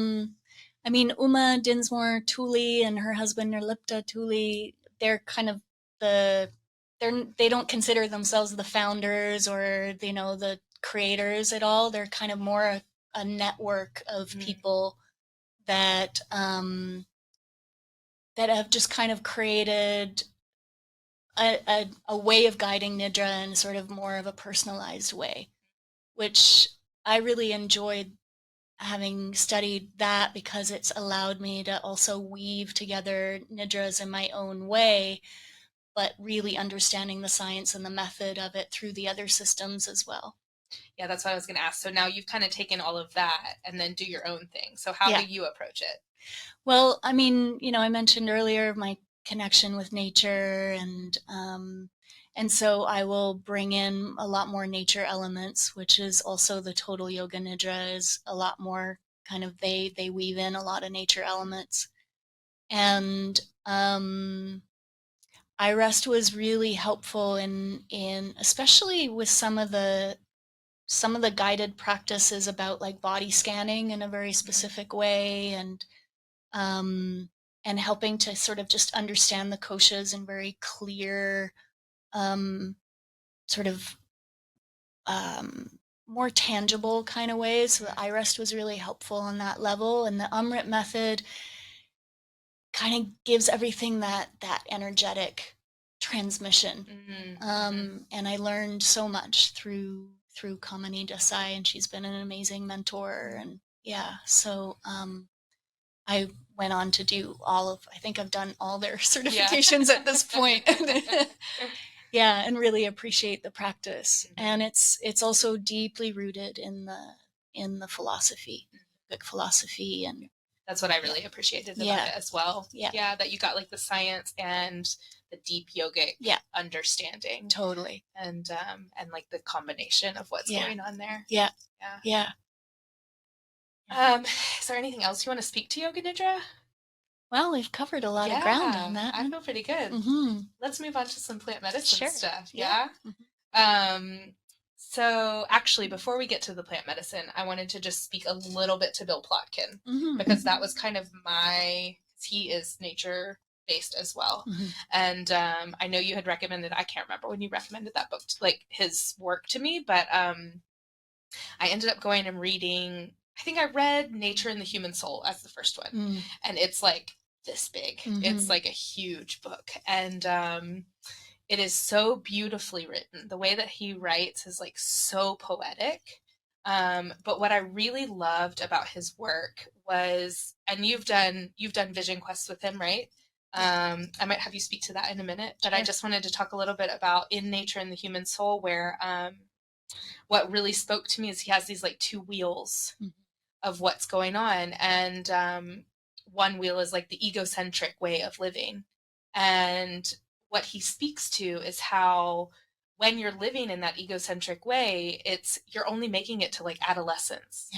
B: mean, Uma Dinsmore Tooley and her husband Nirlipta Tooley, they're kind of they don't consider themselves the founders or, you know, the creators at all. They're kind of more a network of people that that have just kind of created a way of guiding Nidra in sort of more of a personalized way, which I really enjoyed having studied that because it's allowed me to also weave together Nidras in my own way, but really understanding the science and the method of it through the other systems as well.
A: Yeah, that's what I was going to ask. So now you've kind of taken all of that and then do your own thing. So how do you approach it?
B: Well, I mean, you know, I mentioned earlier my connection with nature, and so I will bring in a lot more nature elements, which is also the Total Yoga Nidra is a lot more kind of they weave in a lot of nature elements. And iRest was really helpful in especially with some of the guided practices about like body scanning in a very specific way, and helping to sort of just understand the koshas in very clear, sort of more tangible kind of ways. So the iRest was really helpful on that level, and the Amrit method kind of gives everything that energetic transmission. And I learned so much through Amrit Desai, and she's been an amazing mentor. And so I went on to do I think I've done all their certifications at this point. And really appreciate the practice. And it's also deeply rooted in the philosophy, yogic philosophy. And
A: that's what I really appreciated about it as well. Yeah, that you got like the science and the deep yogic understanding.
B: Totally.
A: And like the combination of what's going on there.
B: Yeah.
A: Is there anything else you want to speak to Yoga Nidra?
B: Well, we've covered a lot of ground on that.
A: I feel pretty good. Let's move on to some plant medicine stuff. So actually, before we get to the plant medicine, I wanted to just speak a little bit to Bill Plotkin, because that was kind of he is nature based as well. And I know you had recommended, I can't remember when you recommended that book, like his work to me, but I ended up going and reading, I think I read Nature and the Human Soul as the first one. And it's like this big. It's like a huge book. And it is so beautifully written. The way that he writes is like so poetic. But what I really loved about his work was, and you've done vision quests with him, right? I might have you speak to that in a minute, but I just wanted to talk a little bit about in Nature and the Human Soul, where what really spoke to me is he has these like two wheels of what's going on. And one wheel is like the egocentric way of living. And what he speaks to is how when you're living in that egocentric way, you're only making it to like adolescence.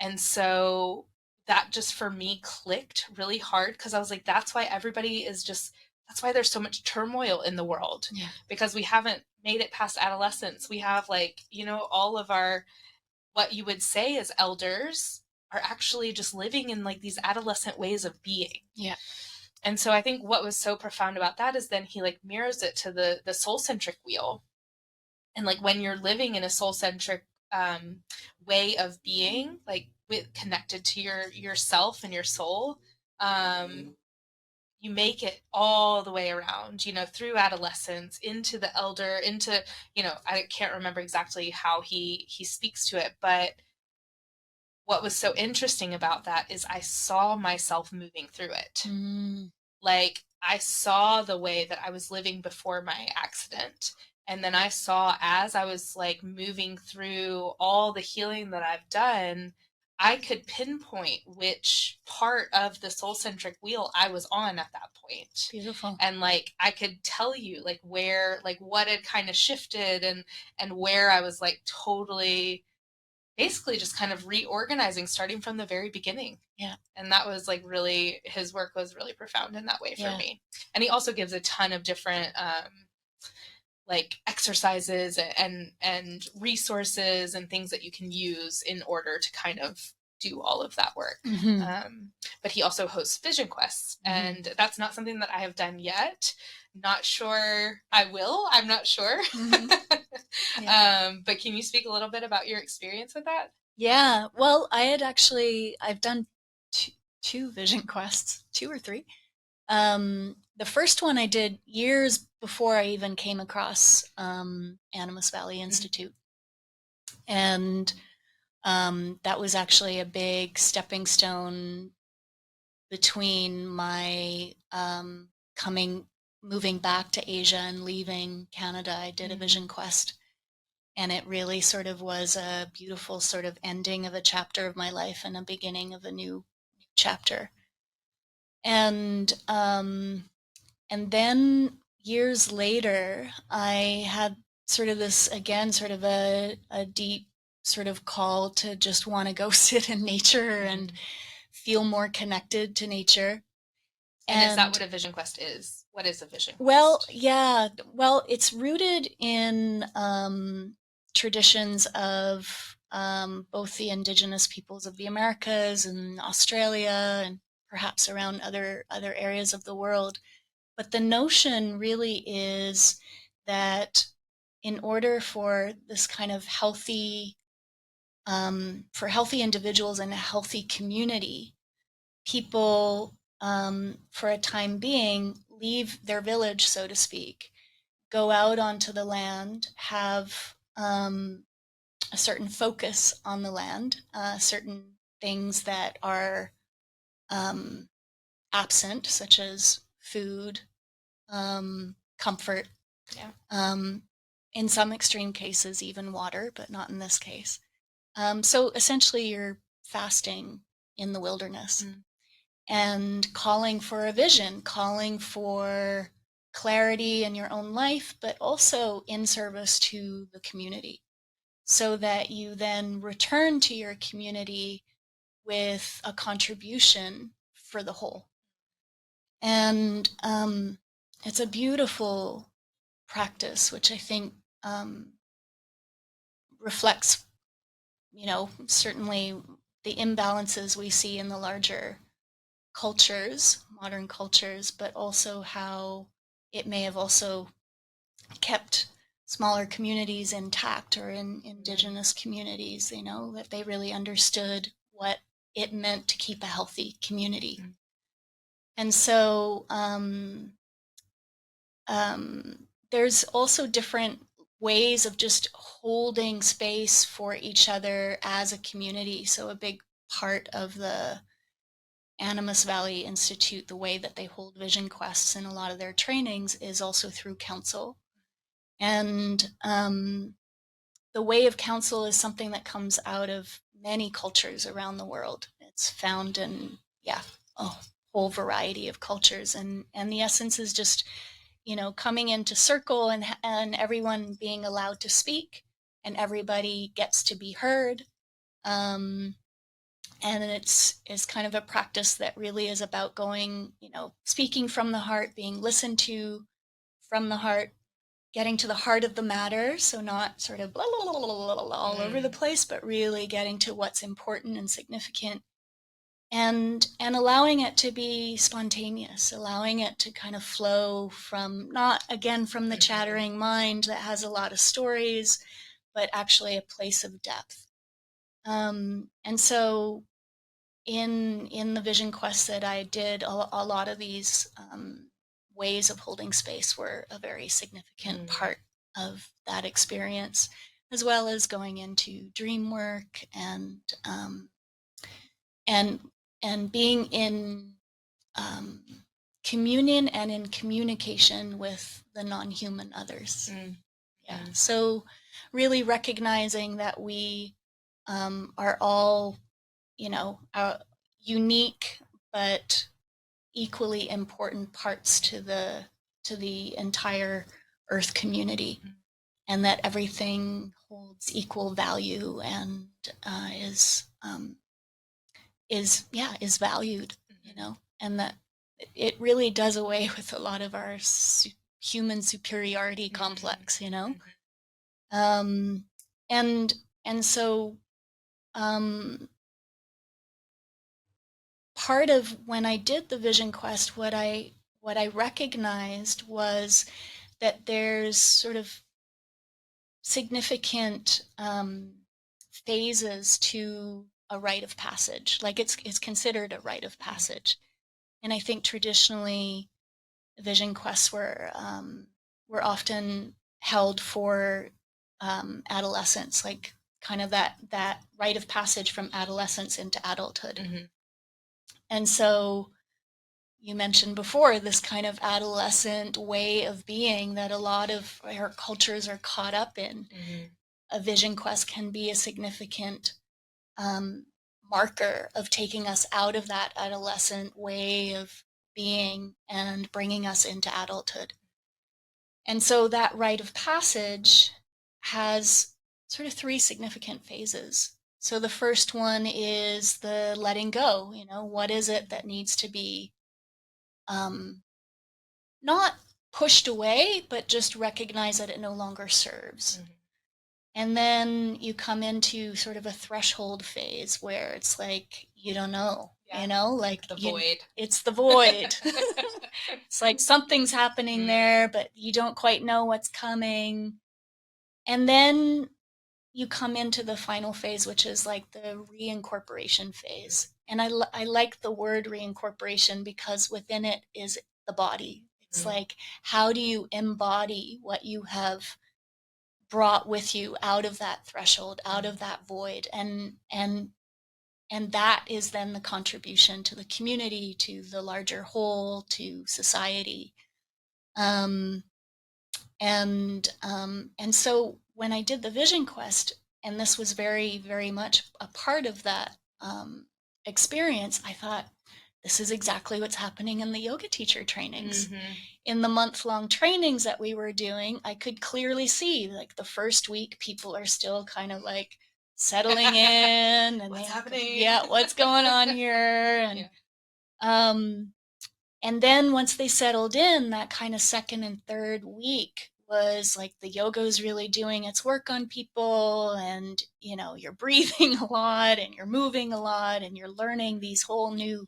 A: And so that just for me clicked really hard, because I was like, that's why that's why there's so much turmoil in the world, because we haven't made it past adolescence. We have, like, all of our, what you would say as elders are actually just living in like these adolescent ways of being.
B: Yeah.
A: And so I think what was so profound about that is then he like mirrors it to the soul centric wheel. And like when you're living in a soul centric way of being, like connected to yourself and your soul, you make it all the way around, through adolescence into the elder, into, I can't remember exactly how he speaks to it, but what was so interesting about that is I saw myself moving through it. Like, I saw the way that I was living before my accident. And then I saw, as I was like moving through all the healing that I've done, I could pinpoint which part of the soul centric wheel I was on at that point.
B: Beautiful.
A: And like, I could tell you like where, like what had kind of shifted, and where I was like totally basically just kind of reorganizing, starting from the very beginning.
B: Yeah.
A: And that was like really, his work was really profound in that way for me. And he also gives a ton of different like exercises and resources and things that you can use in order to kind of do all of that work. But he also hosts vision quests, and that's not something that I have done yet. Not sure I will. I'm not sure. But can you speak a little bit about your experience with that?
B: Yeah. Well, I've done two vision quests, 2 or 3. The first one I did years before I even came across Animas Valley Institute. And that was actually a big stepping stone between my moving back to Asia and leaving Canada. I did a vision quest, and it really sort of was a beautiful sort of ending of a chapter of my life and a beginning of a new chapter. And then years later, I had sort of this, again, sort of a deep sort of call to just want to go sit in nature and feel more connected to nature.
A: And is that what a vision quest is? What is a vision quest?
B: Well, yeah. Well, it's rooted in traditions of both the indigenous peoples of the Americas and Australia and perhaps around other areas of the world. But the notion really is that in order for this kind of healthy, for healthy individuals and a healthy community, people, for a time being, leave their village, so to speak, go out onto the land, have a certain focus on the land, certain things that are absent, such as food, comfort, in some extreme cases, even water, but not in this case. So essentially, you're fasting in the wilderness and calling for a vision, calling for clarity in your own life, but also in service to the community, so that you then return to your community with a contribution for the whole. And it's a beautiful practice, which I think reflects, certainly the imbalances we see in the larger cultures, modern cultures, but also how it may have also kept smaller communities intact, or in indigenous communities, that they really understood what it meant to keep a healthy community. And so there's also different ways of just holding space for each other as a community. So a big part of the Animas Valley Institute, the way that they hold vision quests in a lot of their trainings, is also through counsel. And the way of counsel is something that comes out of many cultures around the world. It's found in, a whole variety of cultures. And the essence is just, coming into circle and everyone being allowed to speak, and everybody gets to be heard. And it's kind of a practice that really is about going, speaking from the heart, being listened to from the heart, getting to the heart of the matter. So not sort of blah, blah, blah, blah, blah, blah, all over the place, but really getting to what's important and significant, and allowing it to be spontaneous, allowing it to kind of flow from, not again from the chattering mind that has a lot of stories, but actually a place of depth. And so in the vision quest that I did, a lot of these ways of holding space were a very significant part of that experience, as well as going into dream work and being in communion and in communication with the non-human others. Yeah. So really recognizing that we are all, unique but equally important parts to the entire Earth community, and that everything holds equal value and is valued, and that it really does away with a lot of our human superiority complex, and so part of when I did the vision quest, what I recognized was that there's sort of significant phases to a rite of passage. Like it's considered a rite of passage, and I think traditionally vision quests were often held for adolescence, like kind of that rite of passage from adolescence into adulthood. And so you mentioned before this kind of adolescent way of being that a lot of our cultures are caught up in. A vision quest can be a significant marker of taking us out of that adolescent way of being and bringing us into adulthood. And so that rite of passage has sort of 3 significant phases. So the first one is the letting go. What is it that needs to be not pushed away, but just recognize that it no longer serves. And then you come into sort of a threshold phase where it's like, you don't know, like
A: the void.
B: It's the void. It's like something's happening there, but you don't quite know what's coming. And then you come into the final phase, which is like the reincorporation phase. And I like the word reincorporation because within it is the body. It's like, how do you embody what you have brought with you out of that threshold, out of that void? And that is then the contribution to the community, to the larger whole, to society. And so when I did the vision quest, and this was very, very much a part of that experience, I thought, this is exactly what's happening in the yoga teacher trainings. In the month-long trainings that we were doing, I could clearly see, like, the first week, people are still kind of like settling in, and
A: what's happening?
B: What's going on here? And then once they settled in, that kind of second and third week was like the yoga is really doing its work on people, and you're breathing a lot and you're moving a lot and you're learning these whole new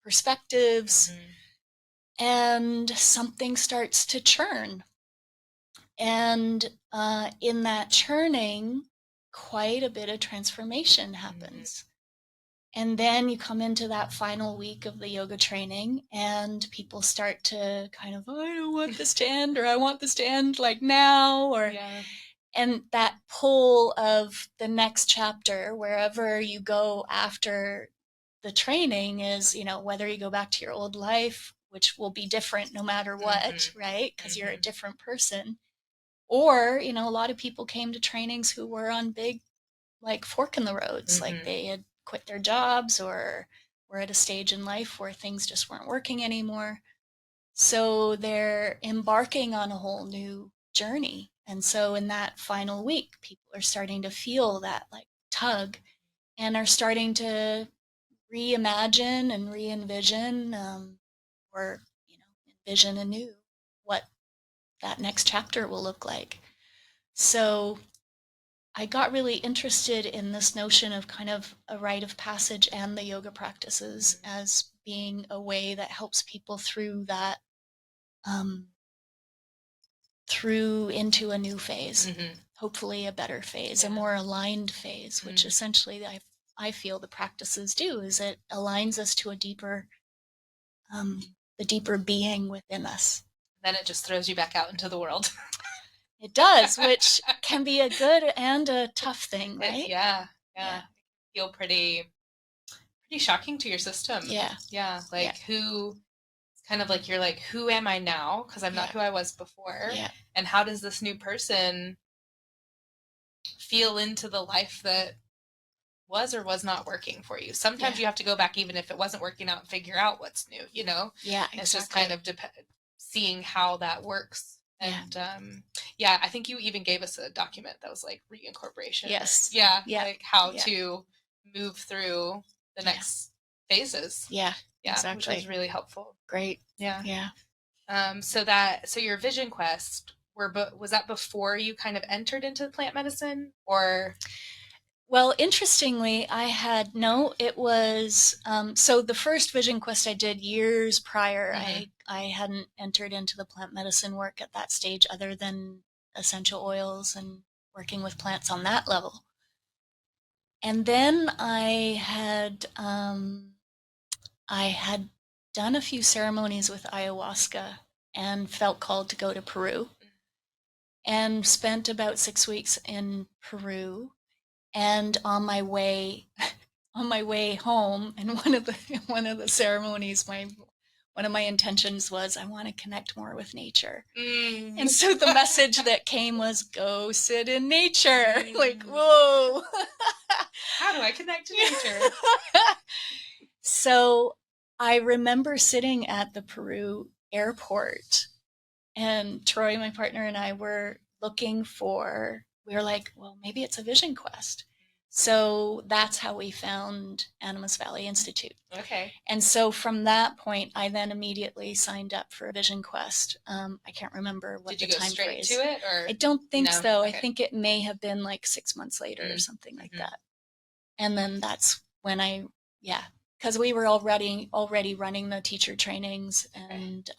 B: perspectives, and something starts to churn. And in that churning, quite a bit of transformation happens. And then you come into that final week of the yoga training, and people start to kind of, I don't want this to end, or I want this to end like now, or and that pull of the next chapter, wherever you go after the training, is, whether you go back to your old life, which will be different no matter what, right? Because you're a different person. Or, a lot of people came to trainings who were on big, like, fork in the roads, like they had quit their jobs or were at a stage in life where things just weren't working anymore. So they're embarking on a whole new journey. And so in that final week, people are starting to feel that like tug. and are starting to reimagine and re-envision, or, envision anew what that next chapter will look like. So I got really interested in this notion of kind of a rite of passage and the yoga practices as being a way that helps people through that, through into a new phase, hopefully a better phase, a more aligned phase, which essentially I feel the practices do, is it aligns us to a deeper, the deeper being within us.
A: Then it just throws you back out into the world.
B: It does, which can be a good and a tough thing, right?
A: Yeah. Feel pretty shocking to your system.
B: Yeah.
A: Like who, kind of like you're like, who am I now? Because I'm not who I was before. And how does this new person feel into the life that was or was not working for you? Sometimes you have to go back, even if it wasn't working out, and figure out what's new,
B: Yeah, exactly.
A: It's just kind of seeing how that works. And I think you even gave us a document that was like reincorporation.
B: Yes.
A: Like how to move through the next phases.
B: Exactly.
A: Which was really helpful.
B: Great.
A: So your vision quest, was that before you kind of entered into plant medicine, or?
B: Well, interestingly, it was, so the first vision quest I did years prior, I hadn't entered into the plant medicine work at that stage other than essential oils and working with plants on that level. And then I had done a few ceremonies with ayahuasca and felt called to go to Peru, and spent about 6 weeks in Peru. And on my way home, and one of the ceremonies, one of my intentions was, I want to connect more with nature. And so the message that came was, go sit in nature. Like, whoa.
A: How do I connect to nature?
B: So I remember sitting at the Peru airport, and Troy, my partner, and I were we were like, well, maybe it's a vision quest. So that's how we found Animas Valley Institute.
A: Okay.
B: And so from that point, I then immediately signed up for a vision quest. I can't remember what the time phrase.
A: Did you go straight to it, or?
B: I don't think so. Okay. I think it may have been like 6 months later or something like that. And then that's when because we were already running the teacher trainings, and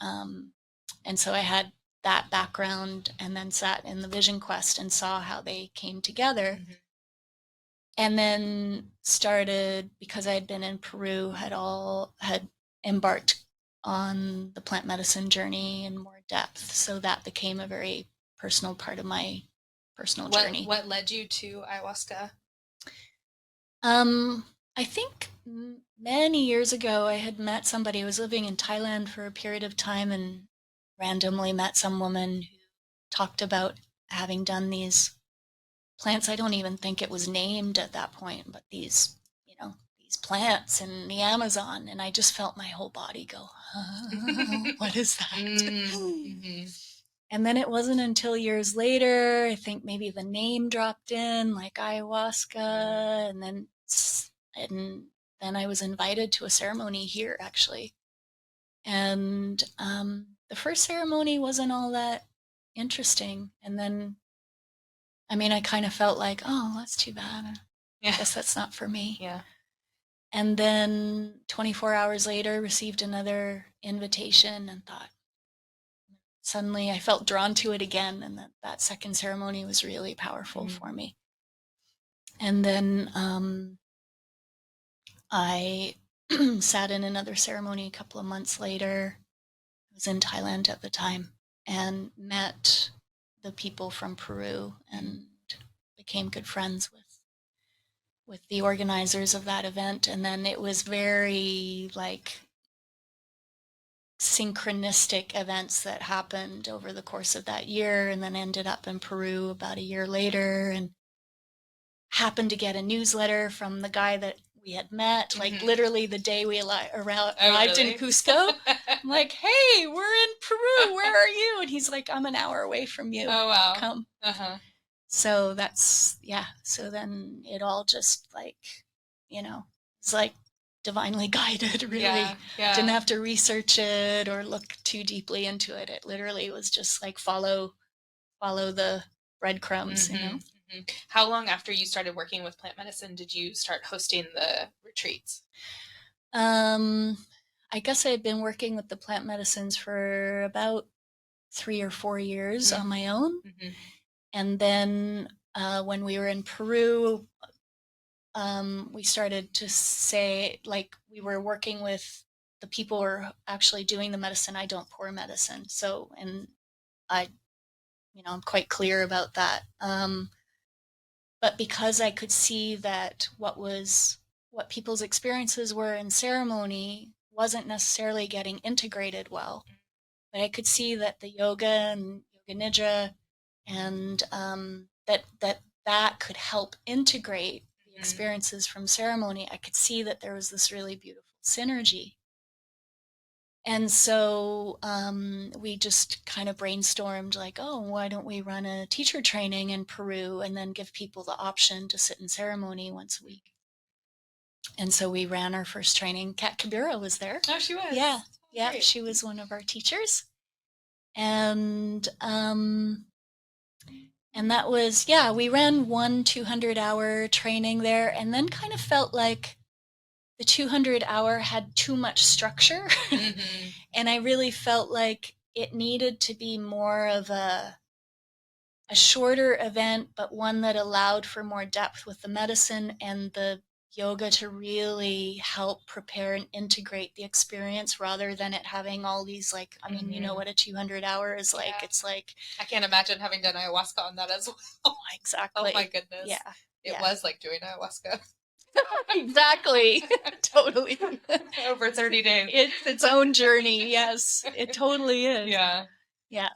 B: so I had that background, and then sat in the vision quest and saw how they came together. And then started, because I had been in Peru, had embarked on the plant medicine journey in more depth. So that became a very personal part of my personal journey.
A: What led you to ayahuasca?
B: I think many years ago I had met somebody. I was living in Thailand for a period of time and randomly met some woman who talked about having done these plants. I don't even think it was named at that point, but these plants in the Amazon, and I just felt my whole body go, what is that? And then it wasn't until years later, I think maybe the name dropped in, like ayahuasca, and then I was invited to a ceremony here, actually. And the first ceremony wasn't all that interesting. And then, I kind of felt like, oh, that's too bad. I guess that's not for me. And then 24 hours later, received another invitation and thought, suddenly I felt drawn to it again. And that second ceremony was really powerful for me. And then I sat in another ceremony a couple of months later. I was in Thailand at the time, and met the people from Peru and became good friends with the organizers of that event. And then it was very like synchronistic events that happened over the course of that year, and then ended up in Peru about a year later, and happened to get a newsletter from the guy that we had met, like literally the day we arrived in Cusco. I'm like, hey, we're in Peru, where are you? And he's like, I'm an hour away from you.
A: Oh, wow.
B: Come. So so then it all just like it's like divinely guided, really.
A: Yeah.
B: Didn't have to research it or look too deeply into it. It literally was just like follow the breadcrumbs,
A: How long after you started working with plant medicine did you start hosting the retreats?
B: I guess I had been working with the plant medicines for about 3 or 4 years on my own. And then when we were in Peru, we started to say, like, we were working with the people who are actually doing the medicine. I don't pour medicine. So, and I, I'm quite clear about that. But because I could see that what people's experiences were in ceremony wasn't necessarily getting integrated well, but I could see that the yoga and yoga nidra and that could help integrate the experiences from ceremony. I could see that there was this really beautiful synergy. And so we just kind of brainstormed like, oh, why don't we run a teacher training in Peru and then give people the option to sit in ceremony once a week. And so we ran our first training. Kat Kabira was there.
A: Oh, she was?
B: Yeah.
A: Oh,
B: yeah,
A: great.
B: She was one of our teachers. And that was, we ran one 200-hour training there and then kind of felt like the 200-hour had too much structure. And I really felt like it needed to be more of a shorter event, but one that allowed for more depth with the medicine and the yoga to really help prepare and integrate the experience rather than it having all these, like, I mean, you know what a 200-hour is like. It's like,
A: I can't imagine having done ayahuasca on that as well.
B: Exactly.
A: Oh my goodness.
B: Yeah.
A: It was like doing ayahuasca.
B: Exactly. Totally.
A: Over 30 days.
B: It's its own journey. Yes, it totally is.
A: Yeah.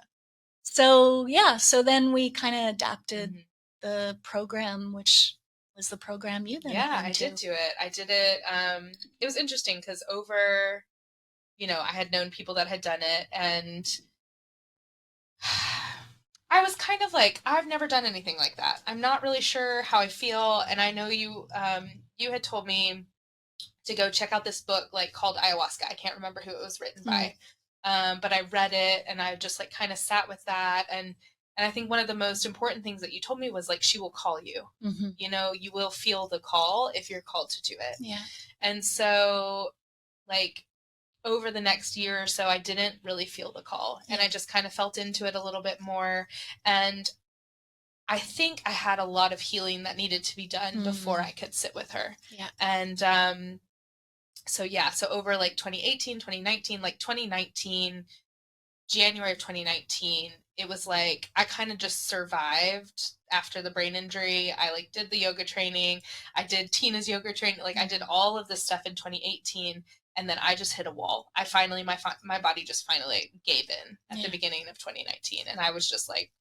B: So then we kind of adapted the program, which was the program you then came to.
A: I did do it. I did it. It was interesting because over, I had known people that had done it, and I was kind of like, I've never done anything like that. I'm not really sure how I feel, and I know you had told me to go check out this book like called Ayahuasca. I can't remember who it was written by, but I read it and I just like kind of sat with that, and I think one of the most important things that you told me was like, she will call you. You will feel the call if you're called to do it.
B: Yeah.
A: And so, like, over the next year or so, I didn't really feel the call, and I just kind of felt into it a little bit more. And I think I had a lot of healing that needed to be done before I could sit with her.
B: Yeah.
A: And so over like 2018, 2019, like 2019, January of 2019, it was like I kind of just survived after the brain injury. I like did the yoga training. I did Tina's yoga training. Like I did all of this stuff in 2018, and then I just hit a wall. I finally, my body just finally gave in at the beginning of 2019, and I was just like,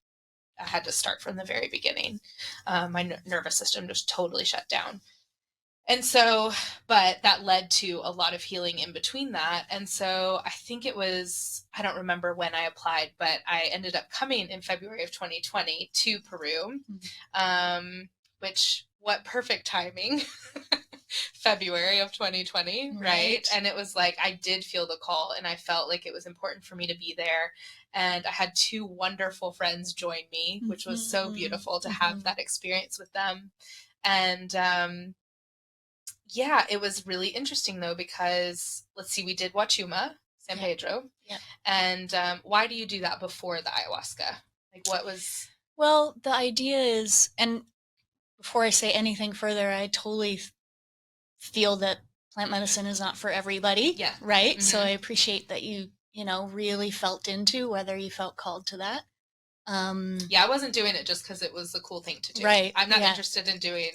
A: I had to start from the very beginning. My nervous system just totally shut down. And so, but that led to a lot of healing in between that. And so I think it was, I don't remember when I applied, but I ended up coming in February of 2020 to Peru, which, what perfect timing. February of 2020, right? And it was like, I did feel the call, and I felt like it was important for me to be there. And I had two wonderful friends join me, which was so beautiful to have that experience with them. And, it was really interesting though, because let's see, we did Huachuma, San Pedro.
B: Yeah.
A: And why do you do that before the ayahuasca? Like, what was...
B: Well, the idea is, and before I say anything further, I totally feel that plant medicine is not for everybody.
A: Yeah.
B: Right? So I appreciate that you really felt into whether you felt called to that.
A: I wasn't doing it just because it was a cool thing to do.
B: Right.
A: I'm not interested in doing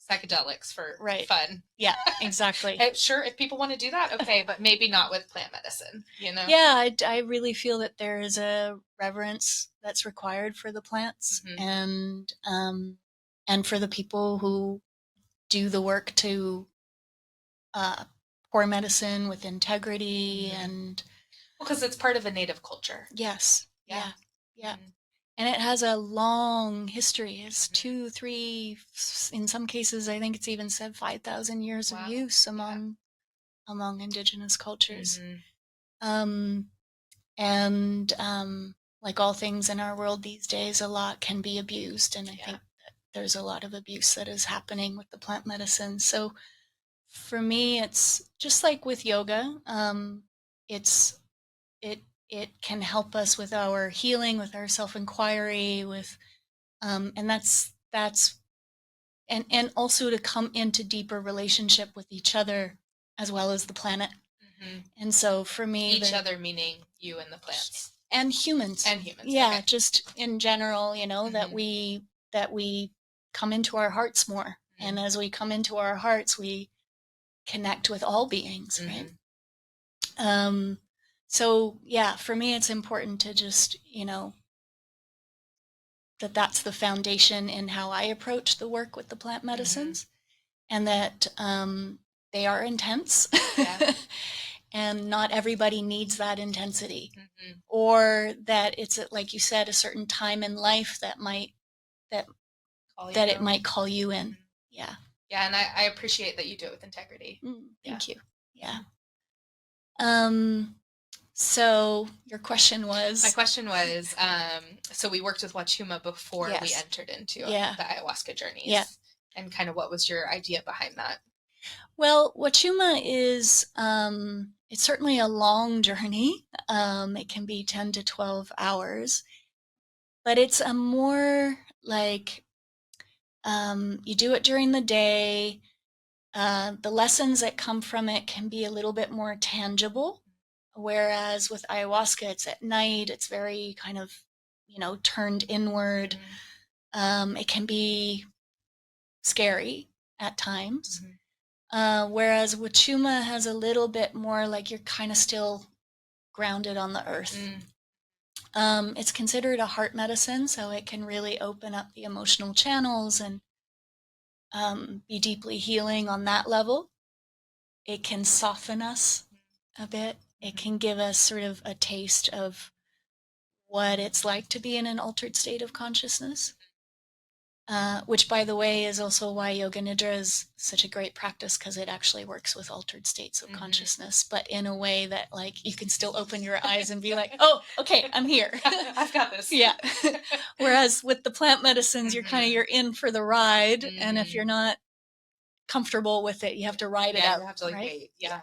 A: psychedelics for fun.
B: Yeah, exactly.
A: Sure, if people want to do that, okay, but maybe not with plant medicine,
B: Yeah, I really feel that there is a reverence that's required for the plants, and for the people who do the work to pour medicine with integrity and...
A: Well, because it's part of a native culture.
B: Yes. Yeah. And it has a long history. It's 2, 3, in some cases, I think it's even said 5,000 years of
A: Wow.
B: use among indigenous cultures.
A: Mhm.
B: Um, and like all things in our world these days, a lot can be abused. And I think that there's a lot of abuse that is happening with the plant medicine. So for me, it's just like with yoga. It's it can help us with our healing, with our self-inquiry, with and that's and also to come into deeper relationship with each other as well as the planet.
A: Mm-hmm.
B: And so for me,
A: each other meaning you and the plants
B: and humans,
A: yeah, okay.
B: Just in general,
A: Mm-hmm.
B: that we come into our hearts more, and as we come into our hearts, we connect with all beings, right? So yeah, for me, it's important to just, that's the foundation in how I approach the work with the plant medicines, and that they are intense, and not everybody needs that intensity, or that it's like you said, a certain time in life that it might call you in. Yeah.
A: Yeah, and I appreciate that you do it with integrity.
B: Thank you. Yeah. So your question was?
A: My question was, so we worked with Huachuma before we entered into the ayahuasca journeys. Yeah. And kind of what was your idea behind that?
B: Well, Huachuma is, it's certainly a long journey. It can be 10 to 12 hours, but it's a more like, you do it during the day. The lessons that come from it can be a little bit more tangible. Whereas with ayahuasca, it's at night, it's very kind of, turned inward. It can be scary at times. Whereas Huachuma has a little bit more like you're kind of still grounded on the earth. It's considered a heart medicine, so it can really open up the emotional channels and be deeply healing on that level. It can soften us a bit. It can give us sort of a taste of what it's like to be in an altered state of consciousness, which, by the way, is also why Yoga Nidra is such a great practice, because it actually works with altered states of consciousness, but in a way that, like, you can still open your eyes and be like, oh, okay, I'm here.
A: I've got this.
B: Yeah. Whereas with the plant medicines, you're in for the ride, and if you're not comfortable with it, you have to ride it out.
A: You have to wait. Yeah.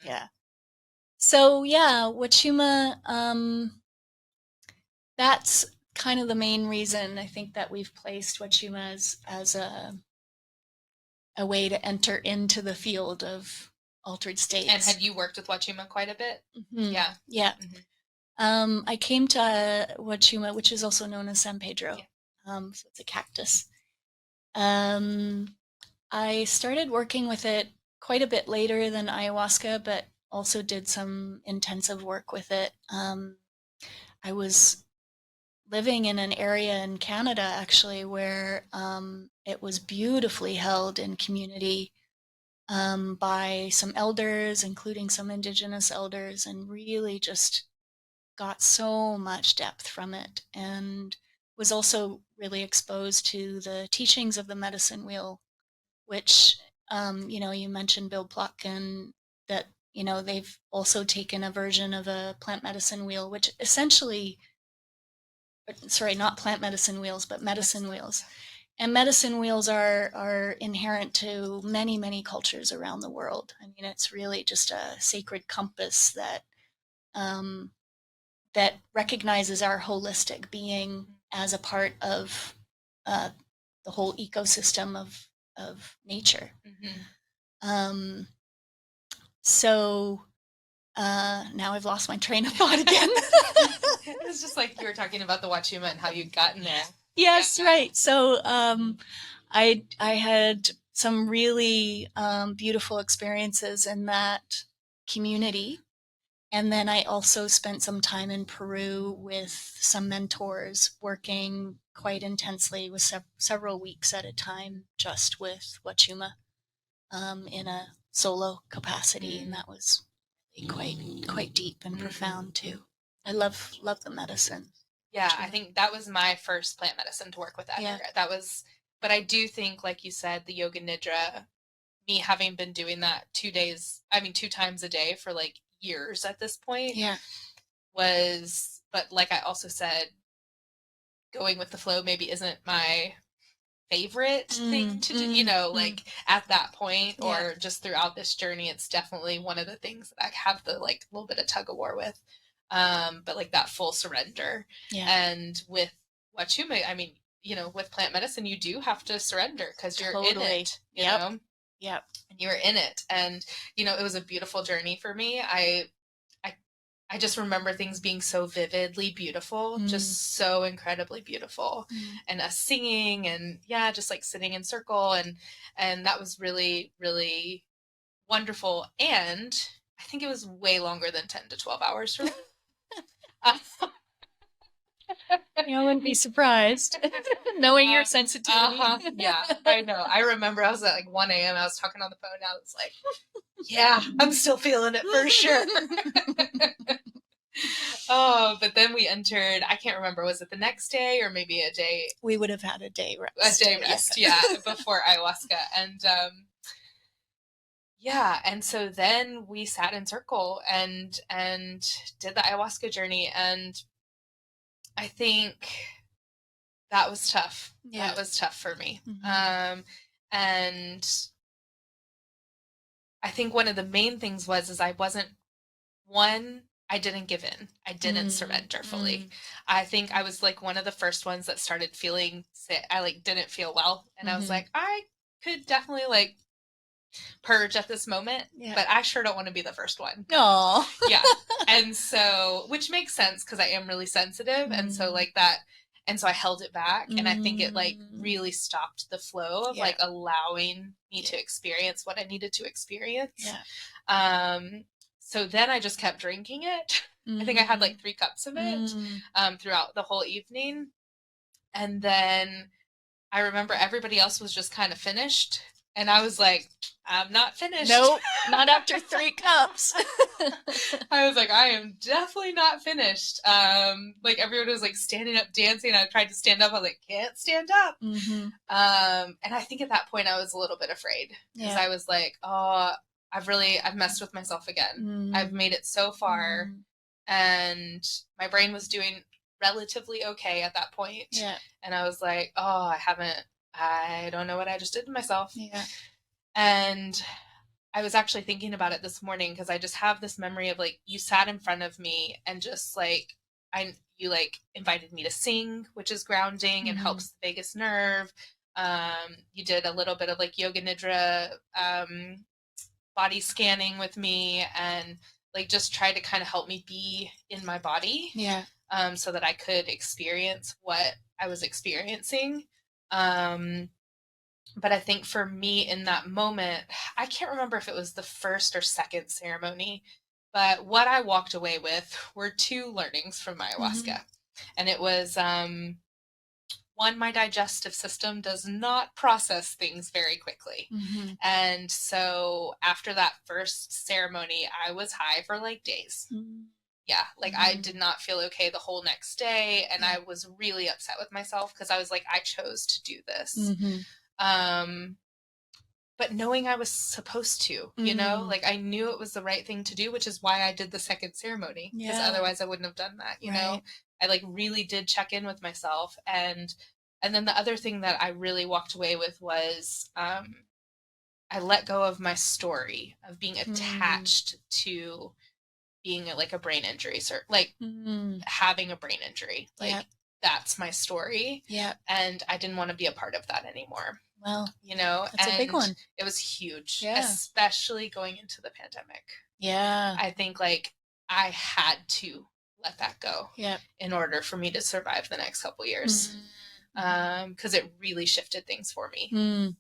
B: Yeah. So yeah, Huachuma, that's kind of the main reason I think that we've placed Huachuma as a way to enter into the field of altered states.
A: And had you worked with Huachuma quite a bit?
B: Yeah. Yeah. I came to Huachuma, which is also known as San Pedro. So it's a cactus. I started working with it quite a bit later than ayahuasca, but also did some intensive work with it. I was living in an area in Canada, actually, where it was beautifully held in community by some elders, including some Indigenous elders, and really just got so much depth from it, and was also really exposed to the teachings of the medicine wheel, which, you mentioned Bill Plotkin, that, they've also taken a version of a plant medicine wheel, which essentially, sorry, not plant medicine wheels, but medicine wheels. And medicine wheels are inherent to many, many cultures around the world. I mean, it's really just a sacred compass that that recognizes our holistic being as a part of the whole ecosystem of nature. So now I've lost my train of thought again.
A: It was just like you were talking about the Huachuma and how you'd gotten there.
B: Yes, right. So I had some really beautiful experiences in that community. And then I also spent some time in Peru with some mentors, working quite intensely with several weeks at a time, just with Huachuma in a solo capacity. And that was quite deep and profound too. I love the medicine.
A: Yeah, I
B: Truly.
A: think that was my first plant medicine to work with that.
B: Yeah.
A: That was, but I do think, like you said, the yoga nidra, me having been doing that 2 days, I mean, 2 times a day for like years at this point
B: Yeah.
A: was, but like I also said, going with the flow maybe isn't my favorite thing to do, you know, like at that point or just throughout this journey, it's definitely one of the things that I have the like little bit of tug of war with. But like that full surrender.
B: Yeah.
A: And with Huachuma, I mean, you know, with plant medicine, you do have to surrender because you're in it, you know?
B: Yep.
A: And you're in it. And, you know, it was a beautiful journey for me. I just remember things being so vividly beautiful, just so incredibly beautiful, and us singing and just like sitting in circle, and that was really, really wonderful. And I think it was way longer than 10 to 12 hours for me.
B: I wouldn't be surprised knowing your sensitivity.
A: Yeah, I know. I remember I was at like 1 a.m. I was talking on the phone. I was like, yeah, I'm still feeling it for sure. Oh, but then we entered, I can't remember, was it the next day or maybe a day?
B: We would have had a day rest.
A: Before ayahuasca. And and so then we sat in circle and did the ayahuasca journey, and I think that was tough.
B: Yeah.
A: That was tough for me. And I think one of the main things was I didn't give in. I didn't surrender fully. I think I was like one of the first ones that started feeling sick. I like didn't feel well. And I was like, I could definitely like purge at this moment, but I sure don't want to be the first one.
B: No.
A: Yeah. And so, which makes sense because I am really sensitive. And so like that, and so I held it back, and I think it like really stopped the flow of like allowing me to experience what I needed to experience. So then I just kept drinking it. I think I had like 3 cups of it throughout the whole evening. And then I remember everybody else was just kind of finished. And I was like, I'm not finished.
B: Nope, not after 3 cups.
A: I was like, I am definitely not finished. Like everyone was like standing up, dancing. I tried to stand up. I was like, can't stand up. And I think at that point I was a little bit afraid because I was like, oh, I've messed with myself again. I've made it so far, and my brain was doing relatively okay at that point. And I was like, oh, I don't know what I just did to myself. And I was actually thinking about it this morning because I just have this memory of like, you sat in front of me and just like, you like invited me to sing, which is grounding and helps the vagus nerve. You did a little bit of like yoga nidra, body scanning with me, and like just try to kind of help me be in my body. So that I could experience what I was experiencing. But I think for me in that moment, I can't remember if it was the first or second ceremony, but what I walked away with were 2 learnings from ayahuasca. And it was, one, my digestive system does not process things very quickly. And so after that first ceremony, I was high for like days. Like I did not feel okay the whole next day. And I was really upset with myself because I was like, I chose to do this. But knowing I was supposed to, you know, like I knew it was the right thing to do, which is why I did the second ceremony, because otherwise I wouldn't have done that, you know. I like really did check in with myself. And then the other thing that I really walked away with was I let go of my story of being attached to being like a brain injury, like having a brain injury, like that's my story. And I didn't want to be a part of that anymore.
B: Well,
A: you know,
B: that's a big one.
A: It was huge, especially going into the pandemic. I think like I had to let that go in order for me to survive the next couple years. Because it really shifted things for me.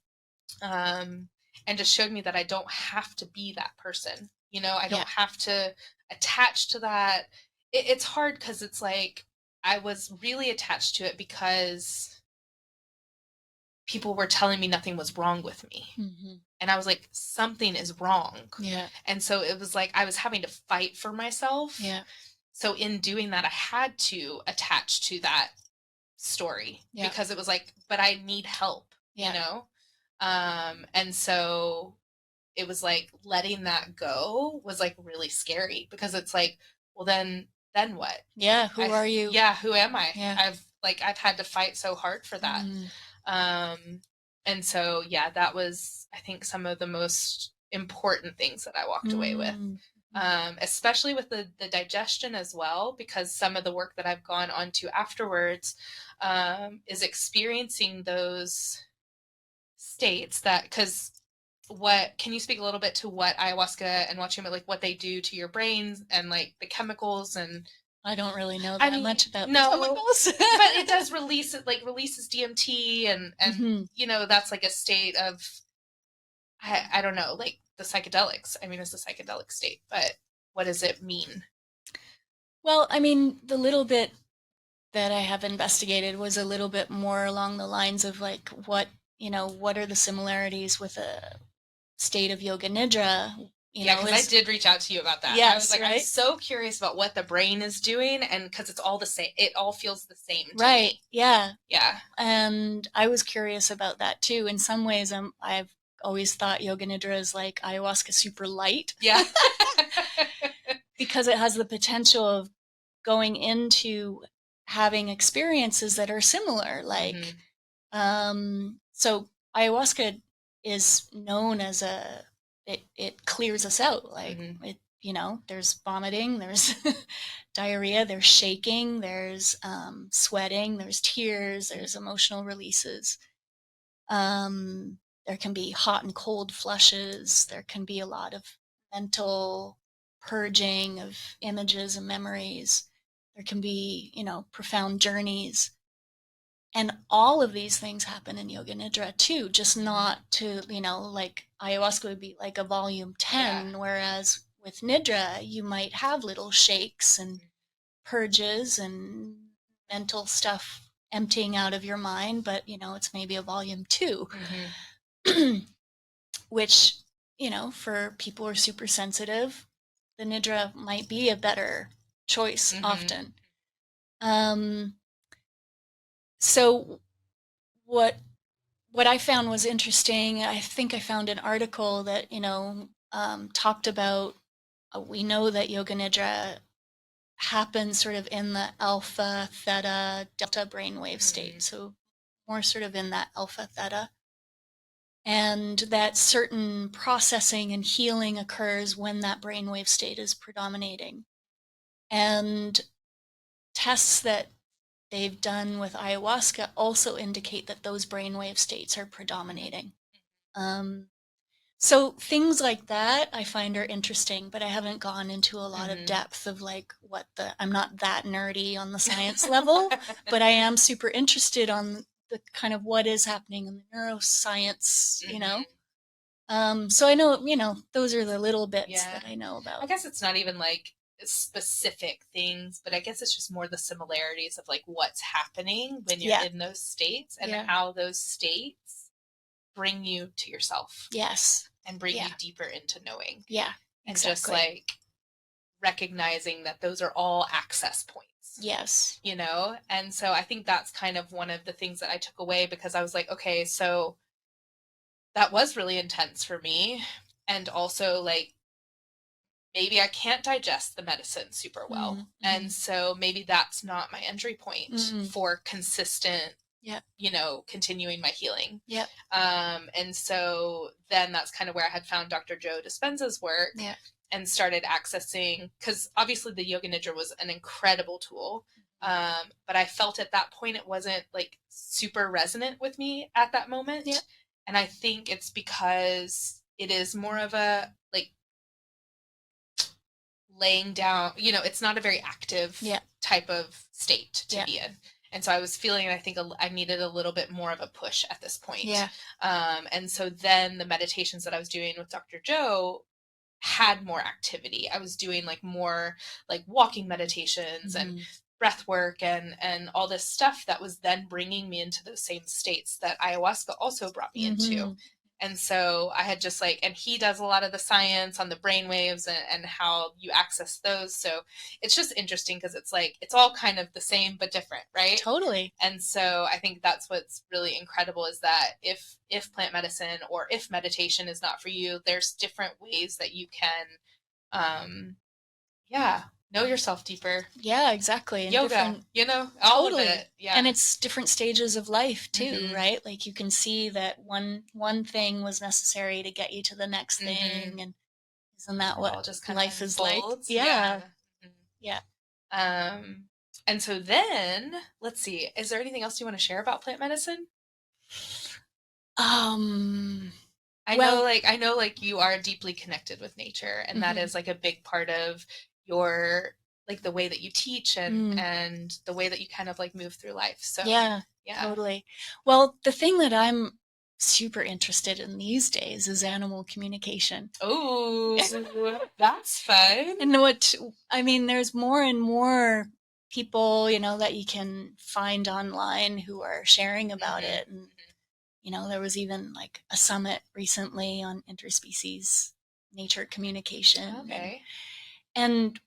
A: And just showed me that I don't have to be that person. You know, I don't have to attach to that. It's hard because it's like I was really attached to it because people were telling me nothing was wrong with me. And I was like, something is wrong. And so it was like I was having to fight for myself. so in doing that, I had to attach to that story because it was like, but I need help, you know? And so it was like letting that go was like really scary because it's like, well, then what?
B: Yeah. Who are you?
A: Yeah. Who am I?
B: Yeah.
A: I've had to fight so hard for that. And so, yeah, that was, I think, some of the most important things that I walked away with. Especially with the digestion as well, because some of the work that I've gone on to afterwards is experiencing those states that, because can you speak a little bit to what ayahuasca and Huachuma, like what they do to your brains and like the chemicals? And
B: I don't really know that much about
A: no,
B: chemicals.
A: but it does releases DMT and you know, that's like a state of, I don't know, like the psychedelics. I mean, it's a psychedelic state, but what does it mean?
B: Well, I mean, the little bit that I have investigated was a little bit more along the lines of like what are the similarities with a state of yoga nidra?
A: Because I did reach out to you about that.
B: Yes,
A: I was like, I'm so curious about what the brain is doing, and because it's all the same, it all feels the same to me.
B: Yeah.
A: Yeah.
B: And I was curious about that too. In some ways, I've always thought yoga nidra is like ayahuasca super light.
A: Yeah.
B: Because it has the potential of going into having experiences that are similar. Like, so ayahuasca is known as it clears us out. Like it, there's vomiting, there's diarrhea, there's shaking, there's sweating, there's tears, there's emotional releases. There can be hot and cold flushes. There can be a lot of mental purging of images and memories. There can be, profound journeys. And all of these things happen in Yoga Nidra too, just not to, like ayahuasca would be like a volume 10, whereas with Nidra, you might have little shakes and purges and mental stuff emptying out of your mind, but, it's maybe a volume 2, which, for people who are super sensitive, the Nidra might be a better choice often. So what I found was interesting, I think I found an article that, talked about, we know that Yoga Nidra happens sort of in the alpha, theta, delta brainwave state. So more sort of in that alpha, theta. And that certain processing and healing occurs when that brainwave state is predominating. And tests that they've done with ayahuasca also indicate that those brainwave states are predominating. So things like that I find are interesting, but I haven't gone into a lot of depth of like I'm not that nerdy on the science level, but I am super interested on the kind of what is happening in the neuroscience, So I know, those are the little bits that I know about.
A: I guess it's not even like specific things, but I guess it's just more the similarities of like what's happening when you're in those states and how those states bring you to yourself.
B: Yes.
A: And bring you deeper into knowing.
B: Yeah.
A: And just like recognizing that those are all access points.
B: Yes.
A: And so I think that's kind of one of the things that I took away, because I was like, okay, so that was really intense for me. And also like, maybe I can't digest the medicine super well. And so maybe that's not my entry point for consistent, continuing my healing. And so then that's kind of where I had found Dr. Joe Dispenza's work and started accessing, because obviously the Yoga Nidra was an incredible tool. But I felt at that point it wasn't like super resonant with me at that moment. And I think it's because it is more of a like laying down, it's not a very active type of state to be in. And so I was feeling, I think I needed a little bit more of a push at this point. And so then the meditations that I was doing with Dr. Joe had more activity. I was doing like more like walking meditations and breath work and all this stuff that was then bringing me into those same states that ayahuasca also brought me into. And so I had just like, and he does a lot of the science on the brain waves and how you access those. So it's just interesting because it's like, it's all kind of the same, but different, right?
B: Totally.
A: And so I think that's what's really incredible is that if plant medicine or if meditation is not for you, there's different ways that you can, yeah, know yourself deeper.
B: Yeah, exactly. And
A: Yoga,
B: different,
A: you know, all of
B: totally.
A: it. Yeah.
B: And it's different stages of life too,
A: Mhm.
B: right? Like you can see that one thing was necessary to get you to the next
A: Mhm.
B: thing, and isn't that
A: It
B: what
A: all just kind of
B: life is like?
A: unfolds.
B: Yeah.
A: Yeah. Mhm.
B: Yeah.
A: And so then let's see, is there anything else you want to share about plant medicine?
B: Um well,
A: I know like you are deeply connected with nature and that
B: mhm.
A: is like a big part of your like the way that you teach
B: Mm,
A: and the way that you kind of like move through life. So,
B: yeah,
A: yeah.
B: totally. Well, the thing that I'm super interested in these days is animal communication.
A: Oh, that's fun.
B: And what I mean, there's more and more people, that you can find online who are sharing about
A: Mhm.
B: it. And, there was even like a summit recently on interspecies nature communication. And,
A: Okay.
B: and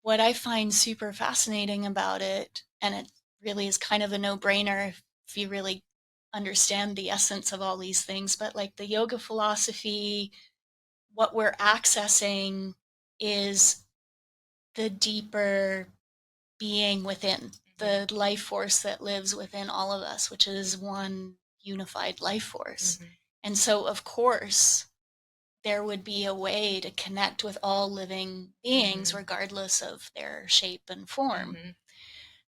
B: what I find super fascinating about it, and it really is kind of a no-brainer if you really understand the essence of all these things, but like the yoga philosophy, what we're accessing is the deeper being within,
A: Mhm.
B: the life force that lives within all of us, which is one unified life force.
A: Mhm.
B: And so, of course, there would be a way to connect with all living beings,
A: Mhm.
B: regardless of their shape and form.
A: Mhm.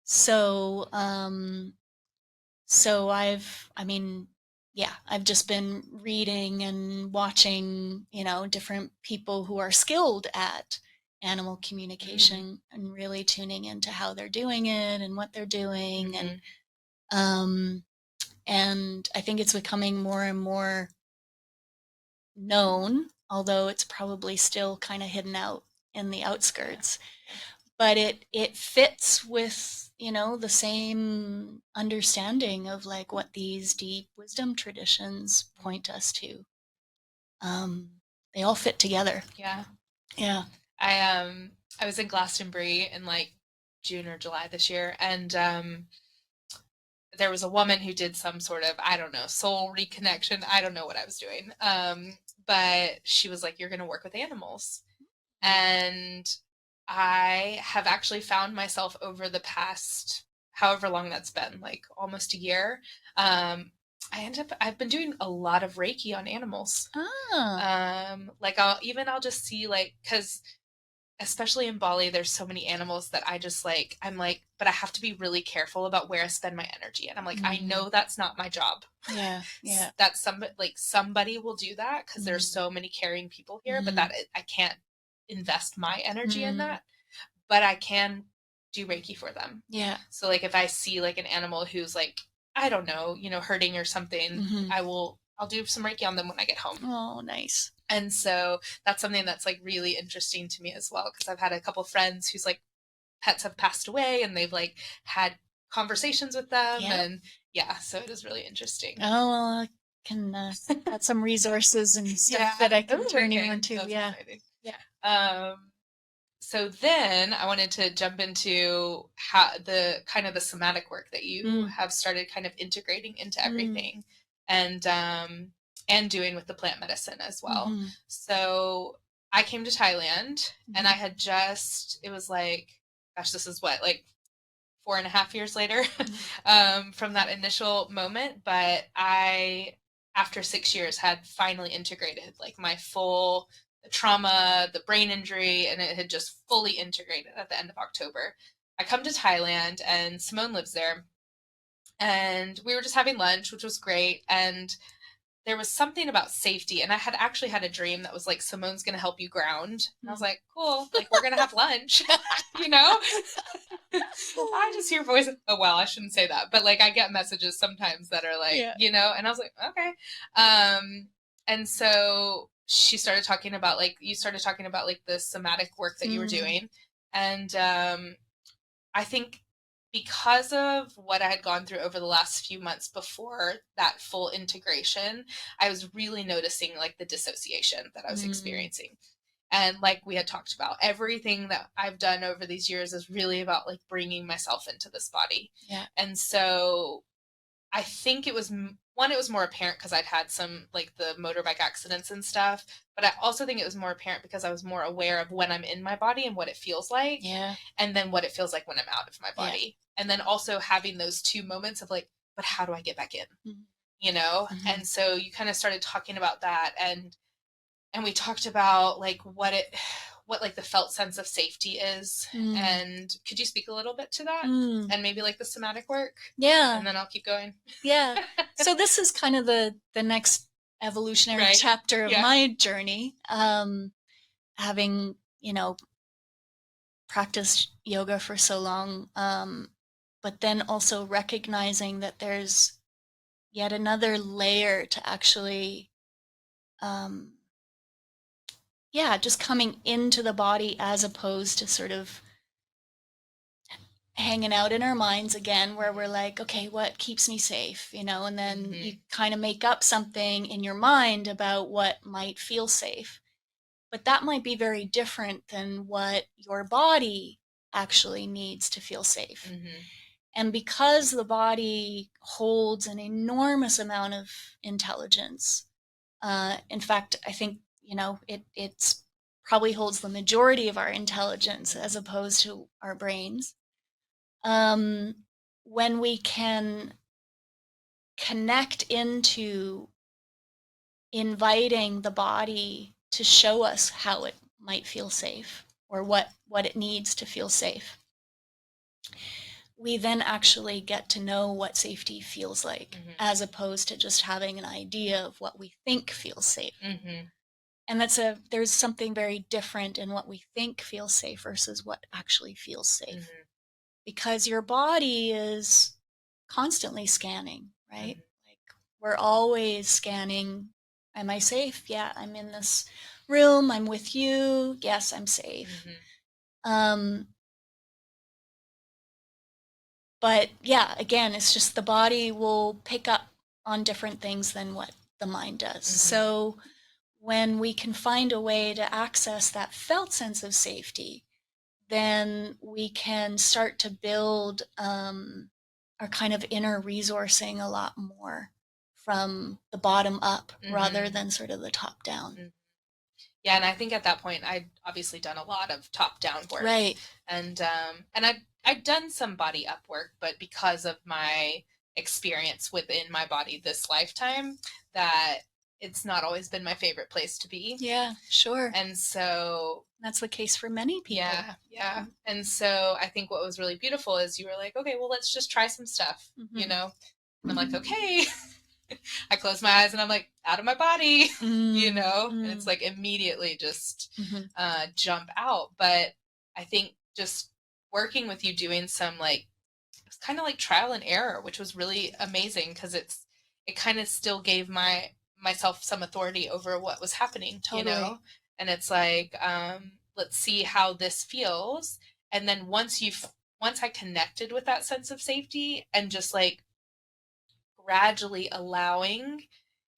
B: So, I mean, yeah, I've just been reading and watching, different people who are skilled at animal
A: Mhm.
B: communication and really tuning into how they're doing it and what they're doing.
A: Mhm.
B: Um, and I think it's becoming more and more known, although it's probably still kind of hidden out in the
A: Yeah.
B: outskirts.
A: Yeah.
B: But it fits with, the same understanding of like what these deep wisdom traditions point us to. Um, they all fit together.
A: Yeah.
B: Yeah.
A: I I was in Glastonbury in like June or July this year and there was a woman who did some sort of, I don't know, soul reconnection. I don't know what I was doing. But she was like, you're going to work with animals. And I have actually found myself over the past, however long that's been, like almost a year. I've been doing a lot of Reiki on animals.
B: Ah.
A: Like I'll just see like, cause especially in Bali, there's so many animals that I just like, I'm like, but I have to be really careful about where I spend my energy. And I'm like, I
B: Mm.
A: know that's not my job.
B: Yeah. Yeah.
A: That's somebody will do that because there's
B: Mm.
A: so many caring people here, but
B: Mm.
A: that I can't invest my energy in
B: Mm.
A: that, but I can do Reiki for them.
B: Yeah.
A: So like if I see like an animal who's like, I don't know, hurting or something,
B: Mm-hmm.
A: I'll do some Reiki on them when I get home.
B: Oh, nice.
A: And so that's something that's like really interesting to me as well because I've had a couple friends whose like pets have passed away and they've like had conversations with them
B: Yeah.
A: and yeah, so it is really interesting.
B: Oh, well, I can got some resources and stuff
A: Yeah.
B: that I can
A: Oh,
B: turn you
A: okay.
B: onto.
A: That's
B: Yeah.
A: exciting.
B: Yeah.
A: Um, so then I wanted to jump into how the kind of the somatic work that you
B: Mm.
A: have started kind of integrating into
B: Mm.
A: everything and doing with the plant medicine as well.
B: Mm-hmm.
A: So I came to Thailand and I
B: Mm-hmm.
A: had it was like, gosh, this is what, like 4.5 years later from that initial moment. But after 6 years, had finally integrated like my full the trauma, the brain injury, and it had just fully integrated at the end of October. I come to Thailand, and Simone lives there, and we were just having lunch, which was great. And there was something about safety, and I had actually had a dream that was like Simone's gonna help you ground, and I was
B: Mm.
A: like, cool, like we're gonna have lunch, you know. I just hear voices. Oh well, I shouldn't say that, but like I get messages sometimes that are like,
B: Yeah.
A: and I was like, okay. And so she started talking about like you started talking about like the somatic work that you were
B: Mm.
A: doing, and I think because of what I had gone through over the last few months before that full integration, I was really noticing like the dissociation that I was experiencing. And like we had talked about, everything that I've done over these years is really about like bringing myself into this body.
B: Yeah.
A: And so I think it was one, it was more apparent because I'd had some like the motorbike accidents and stuff, but I also think it was more apparent because I was more aware of when I'm in my body and what it feels like,
B: Yeah.
A: and then what it feels like when I'm out of my body. And then also having those two moments of like, but how do I get back in?
B: Mm-hmm.
A: You know? Mm-hmm. And so you kind of started talking about that, and we talked about like what like the felt sense of safety is. And could you speak a little bit to that? And maybe like the somatic work?
B: Yeah.
A: And then I'll keep going.
B: Yeah. So this is kind of the next evolutionary chapter of my journey. Having, practiced yoga for so long, but then also recognizing that there's yet another layer to actually, just coming into the body as opposed to sort of hanging out in our minds again, where we're like, okay, what keeps me safe, and then you kind of make up something in your mind about what might feel safe. But that might be very different than what your body actually needs to feel safe. And because the body holds an enormous amount of intelligence, in fact, I think, it's probably holds the majority of our intelligence as opposed to our brains. When we can connect into inviting the body to show us how it might feel safe or what it needs to feel safe, we then actually get to know what safety feels like, as opposed to just having an idea of what we think feels safe. And there's something very different in what we think feels safe versus what actually feels safe. Because your body is constantly scanning, right? Like we're always scanning. Am I safe? Yeah, I'm in this room. I'm with you. Yes, I'm safe. But yeah, again, it's just the body will pick up on different things than what the mind does. So when we can find a way to access that felt sense of safety, then we can start to build our kind of inner resourcing a lot more from the bottom up rather than sort of the top down.
A: Yeah, and I think at that point I'd obviously done a lot of top down work.
B: Right.
A: And I'd done some body up work, but because of my experience within my body this lifetime, that it's not always been my favorite place to be.
B: Yeah, sure.
A: And so
B: that's the case for many people.
A: Yeah. And so I think what was really beautiful is you were like, okay, well, let's just try some stuff, And I'm like, okay. I close my eyes and I'm like, out of my body, and it's like immediately just jump out. But I think just working with you, doing some like, it's kind of like trial and error, which was really amazing because it kind of still gave myself some authority over what was happening,
B: Totally.
A: And it's like, let's see how this feels. And then once I connected with that sense of safety and just like gradually allowing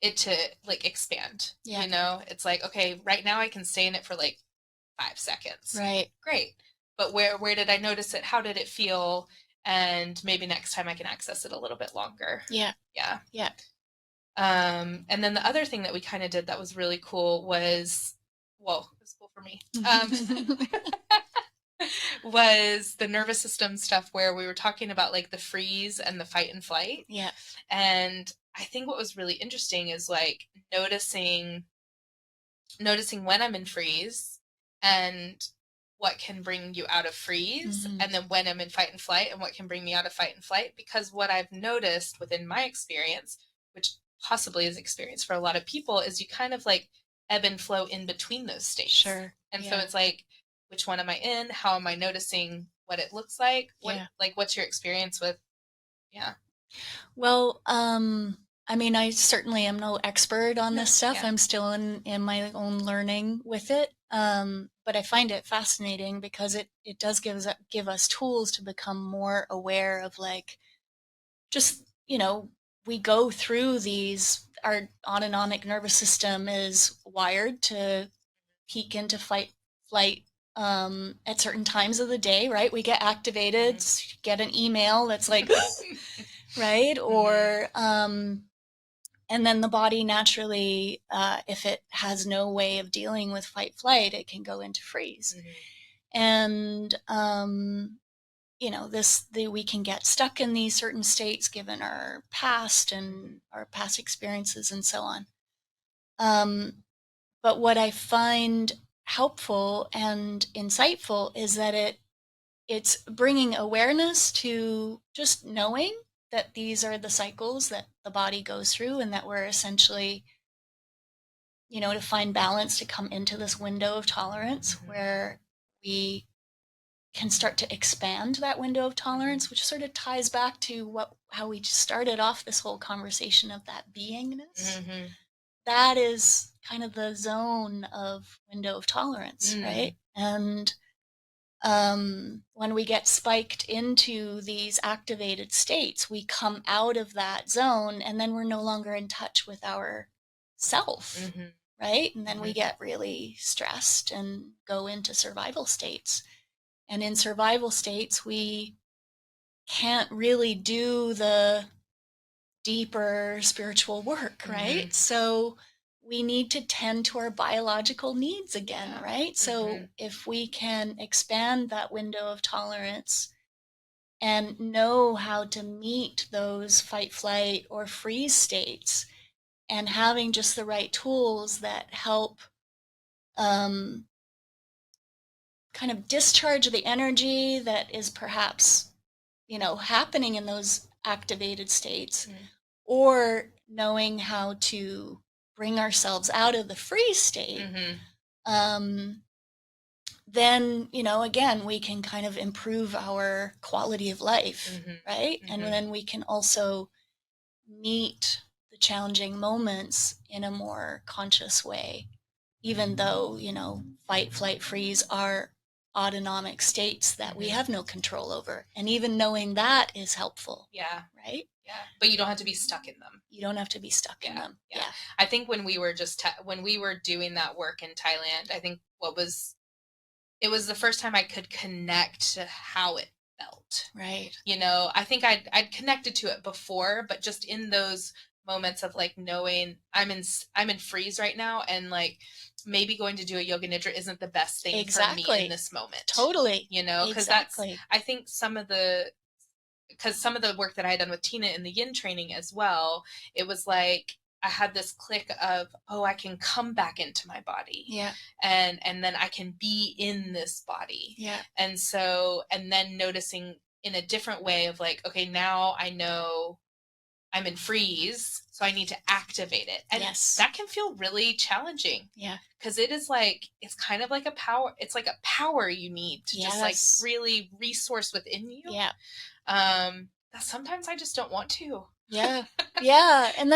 A: it to like expand, it's like, okay, right now I can stay in it for like 5 seconds.
B: Right.
A: Great. But where did I notice it? How did it feel? And maybe next time I can access it a little bit longer.
B: Yeah.
A: And then the other thing that we kind of did that was really cool was, it was cool for me. Was the nervous system stuff where we were talking about like the freeze and the fight and flight.
B: Yeah.
A: And I think what was really interesting is like noticing when I'm in freeze and what can bring you out of freeze, and then when I'm in fight and flight and what can bring me out of fight and flight. Because what I've noticed within my experience, which possibly is experience for a lot of people, is you kind of like ebb and flow in between those states.
B: Sure.
A: And so it's like, which one am I in? How am I noticing what it looks like? What's your experience with? Yeah.
B: Well, I mean, I certainly am no expert on
A: No,
B: this stuff.
A: yeah.
B: I'm still in my own learning with it. But I find it fascinating because it does give us tools to become more aware of, like, just, we go through these, our autonomic nervous system is wired to peak into fight, flight, at certain times of the day, right? We get activated, get an email that's like, right? Or, and then the body naturally, if it has no way of dealing with fight flight, it can go into freeze. And, we can get stuck in these certain states given our past and our past experiences and so on. But what I find helpful and insightful is that it's bringing awareness to just knowing that these are the cycles that the body goes through, and that we're essentially, to find balance, to come into this window of tolerance where we can start to expand that window of tolerance, which sort of ties back to how we started off this whole conversation of that beingness. That is kind of the zone of window of tolerance, right? And when we get spiked into these activated states, we come out of that zone, and then we're no longer in touch with our self, right? And then we get really stressed and go into survival states. And in survival states, we can't really do the deeper spiritual work, right? So we need to tend to our biological needs again, right? So if we can expand that window of tolerance and know how to meet those fight, flight, or freeze states, and having just the right tools that help kind of discharge the energy that is perhaps, happening in those activated states, or knowing how to bring ourselves out of the freeze state, then, again, we can kind of improve our quality of life, right? And then we can also meet the challenging moments in a more conscious way, even though, fight, flight, freeze are autonomic states that we have no control over. And even knowing that is helpful.
A: Yeah.
B: Right?
A: Yeah. But you don't have to be stuck in them.
B: You don't have to be stuck in them.
A: Yeah. I think when we were when we were doing that work in Thailand, I think it was the first time I could connect to how it felt.
B: Right.
A: I think I'd connected to it before, but just in those moments of, like, knowing I'm in freeze right now, and, like, maybe going to do a yoga nidra isn't the best thing for me in this moment.
B: Totally.
A: Because that's, I think because some of the work that I had done with Tina in the yin training as well, it was like I had this click of, oh, I can come back into my body.
B: Yeah.
A: And then I can be in this body.
B: Yeah.
A: And then noticing in a different way of, like, okay, now I know I'm in freeze, so I need to activate it. And that can feel really challenging. Yeah. Because it is like, it's kind of like a power, it's like a power you need to just, like, really resource within you.
B: Yeah.
A: That sometimes I just don't want to.
B: Yeah. Yeah. And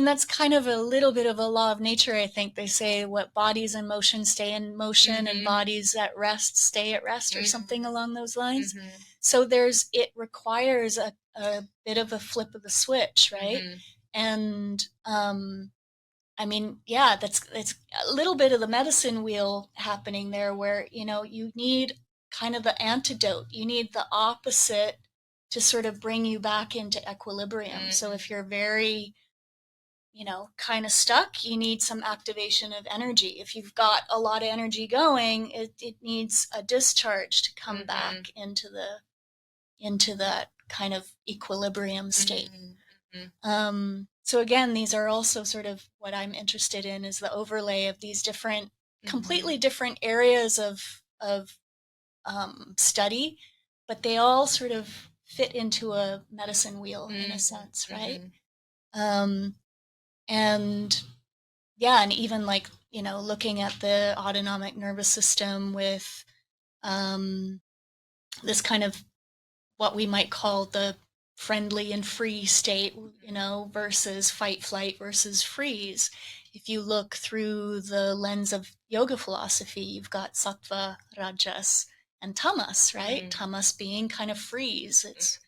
B: that's kind of a little bit of a law of nature, I think. They say what bodies in motion stay in motion, and bodies at rest stay at rest, or something along those lines. So it requires a bit of a flip of the switch, right? And it's a little bit of the medicine wheel happening there, where, you need kind of the antidote. You need the opposite to sort of bring you back into equilibrium. So if you're very, kind of stuck, you need some activation of energy. If you've got a lot of energy going, it needs a discharge to come back into that kind of equilibrium state. So again, these are also sort of what I'm interested in, is the overlay of these different, completely different areas of study, but they all sort of fit into a medicine wheel in a sense, right? And even, like, looking at the autonomic nervous system with this kind of what we might call the friendly and free state, you know, versus fight, flight versus freeze. If you look through the lens of yoga philosophy, you've got sattva, rajas, and tamas, right? Tamas being kind of freeze. It's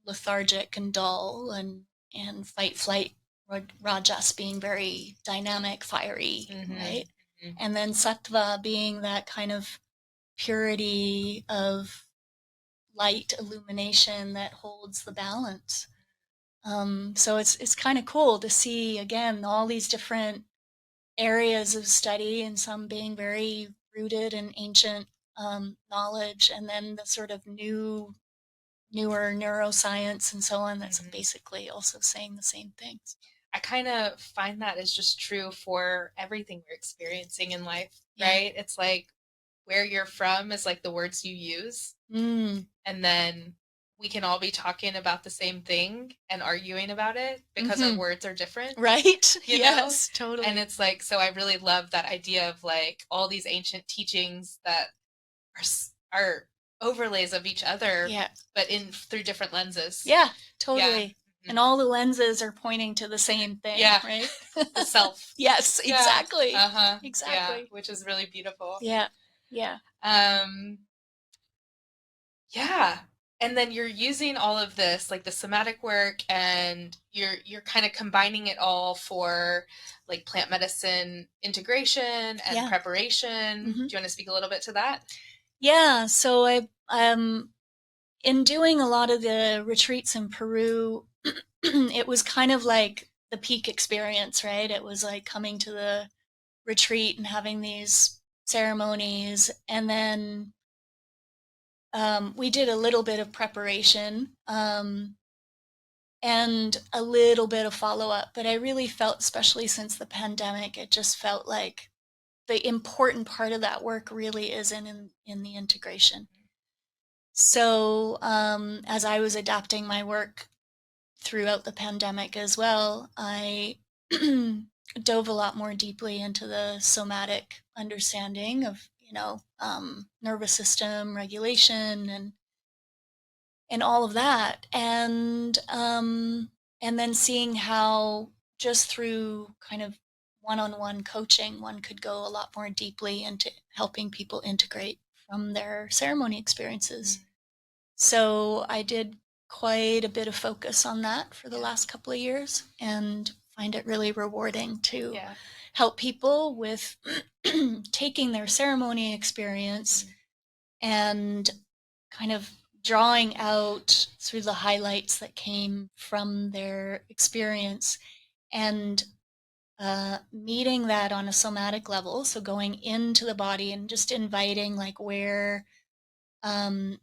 B: lethargic and dull, and fight, flight, rajas being very dynamic, fiery, right? And then sattva being that kind of purity of light illumination that holds the balance. So it's kind of cool to see, again, all these different areas of study, and some being very rooted in ancient knowledge, and then the sort of newer neuroscience and so on that's basically also saying the same things.
A: I kind of find that is just true for everything we're experiencing in life, right? It's like where you're from is like the words you use. And then we can all be talking about the same thing and arguing about it because our words are different.
B: Right.
A: You
B: yes,
A: know?
B: Totally.
A: And it's like, so I really love that idea of like all these ancient teachings that are overlays of each other, but through different lenses.
B: Yeah, totally. And all the lenses are pointing to the same thing, right?
A: The self.
B: Yes, exactly.
A: Exactly. Yeah, which is really beautiful.
B: Yeah.
A: Yeah. And then you're using all of this, like the somatic work, and you're kind of combining it all for like plant medicine integration and preparation. Do you want to speak a little bit to that?
B: Yeah. So I in doing a lot of the retreats in Peru, it was kind of like the peak experience, right? It was like coming to the retreat and having these ceremonies, and then we did a little bit of preparation and a little bit of follow-up, but I really felt, especially since the pandemic, it just felt like the important part of that work really is in the integration. So as I was adapting my work throughout the pandemic as well, I dove a lot more deeply into the somatic understanding of, you know, nervous system regulation and all of that, and then seeing how just through kind of one-on-one coaching, one could go a lot more deeply into helping people integrate from their ceremony experiences. So I did quite a bit of focus on that for the last couple of years, and find it really rewarding to help people with taking their ceremony experience and kind of drawing out through the highlights that came from their experience, and meeting that on a somatic level. So going into the body and just inviting like where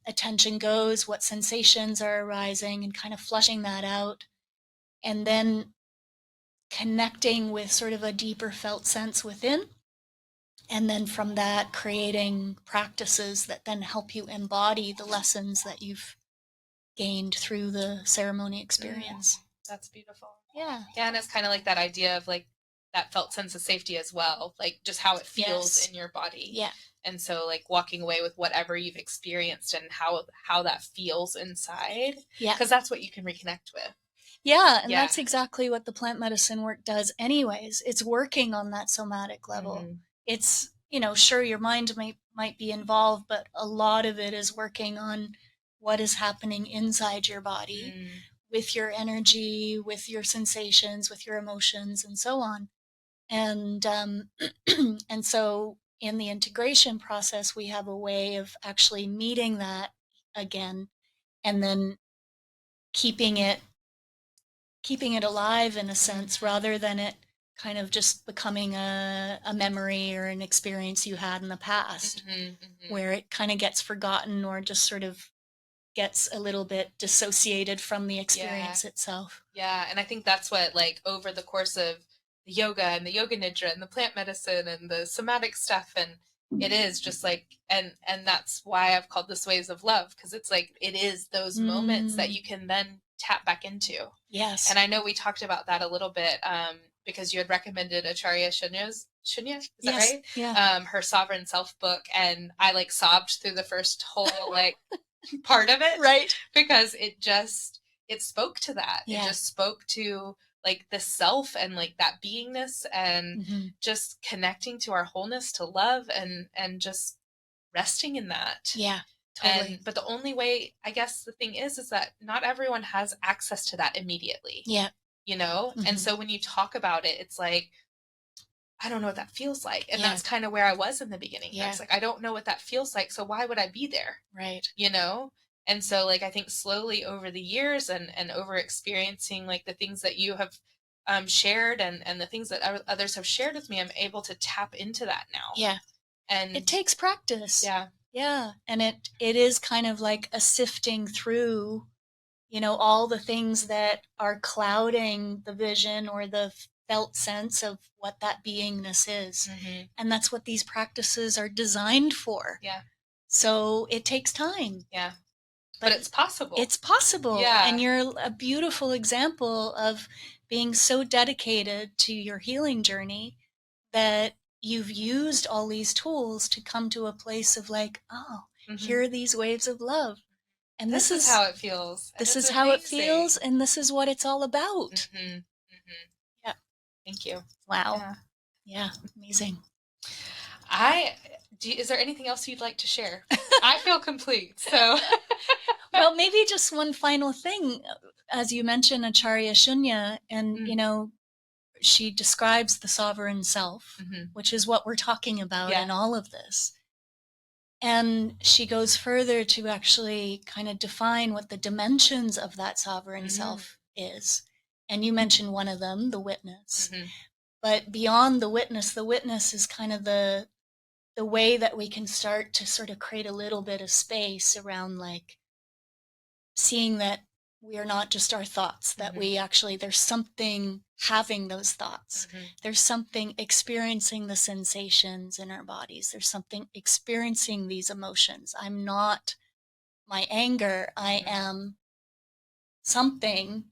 B: attention goes, what sensations are arising, and kind of flushing that out, and then connecting with sort of a deeper felt sense within, and then from that creating practices that then help you embody the lessons that you've gained through the ceremony experience.
A: That's beautiful.
B: Yeah,
A: and it's kind of like that idea of like that felt sense of safety as well, like just how it feels in your body. And so like walking away with whatever you've experienced and how that feels inside, because that's what you can reconnect with.
B: And that's exactly what the plant medicine work does anyways. It's working on that somatic level. It's, you know, sure, your mind might be involved, but a lot of it is working on what is happening inside your body with your energy, with your sensations, with your emotions, and so on. And and so in the integration process, we have a way of actually meeting that again, and then keeping it alive in a sense, rather than it kind of just becoming a memory or an experience you had in the past, where it kind of gets forgotten or just sort of gets a little bit dissociated from the experience itself.
A: And I think that's what, like, over the course of the yoga and the yoga nidra and the plant medicine and the somatic stuff, and it is just like, and that's why I've called this waves of love, because it's like it is those moments that you can then tap back into. And I know we talked about that a little bit because you had recommended Acharya Shunya, is that right? Her Sovereign Self book, and I like sobbed through the first whole like part of it.
B: Right.
A: Because it spoke to that.
B: Yeah.
A: It just spoke to like the self and like that beingness and just connecting to our wholeness, to love and just resting in that.
B: Yeah, totally.
A: But the only way, I guess the thing is that not everyone has access to that immediately.
B: Yeah.
A: You know? And so when you talk about it, it's like, I don't know what that feels like. And that's kind of where I was in the beginning. I was like, I don't know what that feels like. So why would I be there?
B: Right.
A: You know? And so like, I think slowly over the years and over experiencing like the things that you have shared and the things that others have shared with me, I'm able to tap into that now.
B: Yeah.
A: And
B: it takes practice.
A: Yeah.
B: Yeah. And it is kind of like a sifting through, you know, all the things that are clouding the vision or the felt sense of what that beingness is. And that's what these practices are designed for.
A: Yeah.
B: So it takes time.
A: Yeah. But it's possible.
B: It's possible.
A: Yeah.
B: And you're a beautiful example of being so dedicated to your healing journey that you've used all these tools to come to a place of like, oh, here are these waves of love. And
A: this is how it feels.
B: This is how it feels, and this is what it's all about. Yeah.
A: Thank you.
B: Wow. Yeah. Amazing.
A: Is there anything else you'd like to share? I feel complete. So,
B: well, maybe just one final thing. As you mentioned, Acharya Shunya, and you know, she describes the sovereign self, which is what we're talking about in all of this. And she goes further to actually kind of define what the dimensions of that sovereign self is. And you mentioned one of them, the witness. But beyond the witness is kind of the way that we can start to sort of create a little bit of space around like seeing that we are not just our thoughts, that we actually, there's something having those thoughts. There's something experiencing the sensations in our bodies. There's something experiencing these emotions. I'm not my anger. I am something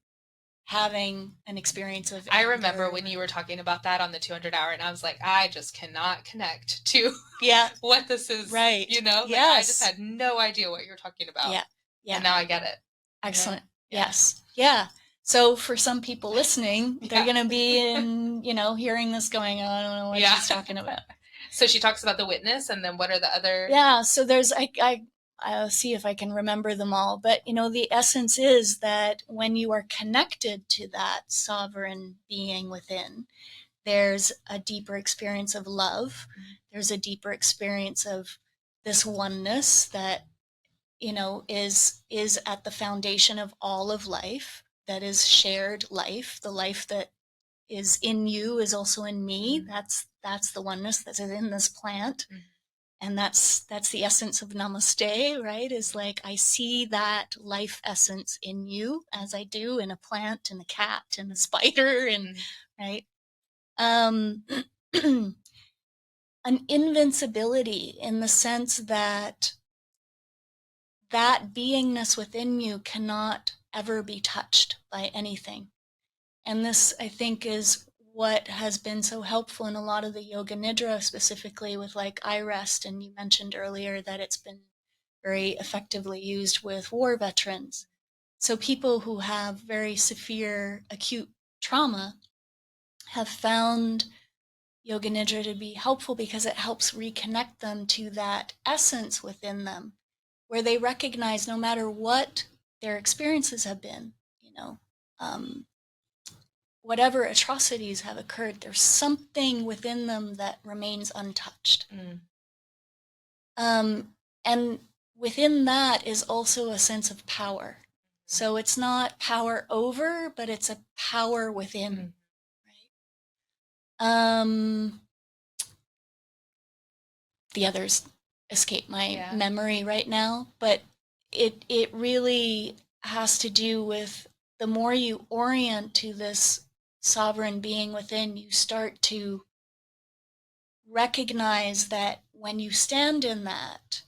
B: having an experience of
A: I remember when you were talking about that on the 200 hour and I was like, I just cannot connect to what this is. Right. You know, like, I just had no idea what you're talking about. Yeah. Yeah. And now I get it.
B: Excellent. Yeah. Yes. Yeah. So for some people listening, they're going to be in, you know, hearing this going, I don't know what she's talking about.
A: So she talks about the witness, and then what are the other?
B: Yeah. So there's, I'll see if I can remember them all. But, you know, the essence is that when you are connected to that sovereign being within, there's a deeper experience of love. There's a deeper experience of this oneness that, you know, is at the foundation of all of life, that is shared life. The life that is in you is also in me. That's the oneness that is in this plant. And that's the essence of namaste, right? Is like, I see that life essence in you as I do in a plant and a cat and a spider and, right? An invincibility in the sense that that beingness within you cannot ever be touched by anything. And this, I think, is what has been so helpful in a lot of the Yoga Nidra, specifically with like iRest. And you mentioned earlier that it's been very effectively used with war veterans. So people who have very severe acute trauma have found Yoga Nidra to be helpful because it helps reconnect them to that essence within them, where they recognize no matter what their experiences have been, you know, whatever atrocities have occurred, there's something within them that remains untouched. And within that is also a sense of power. So it's not power over, but it's a power within. Right? The others escape my memory right now, but it really has to do with the more you orient to this sovereign being within, you start to recognize that when you stand in that,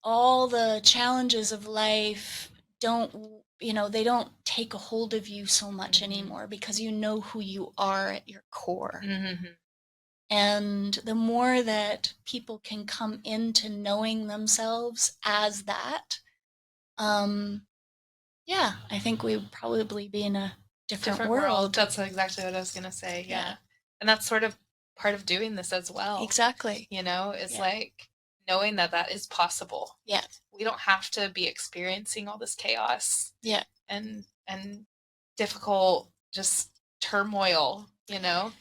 B: all the challenges of life don't, you know, they don't take a hold of you so much anymore because you know who you are at your core. And the more that people can come into knowing themselves as that, yeah, I think we would probably be in a different world.
A: That's exactly what I was gonna say. Yeah. And that's sort of part of doing this as well.
B: Exactly.
A: You know, is like knowing that that is possible.
B: Yeah.
A: We don't have to be experiencing all this chaos.
B: Yeah.
A: And difficult, just turmoil, you know?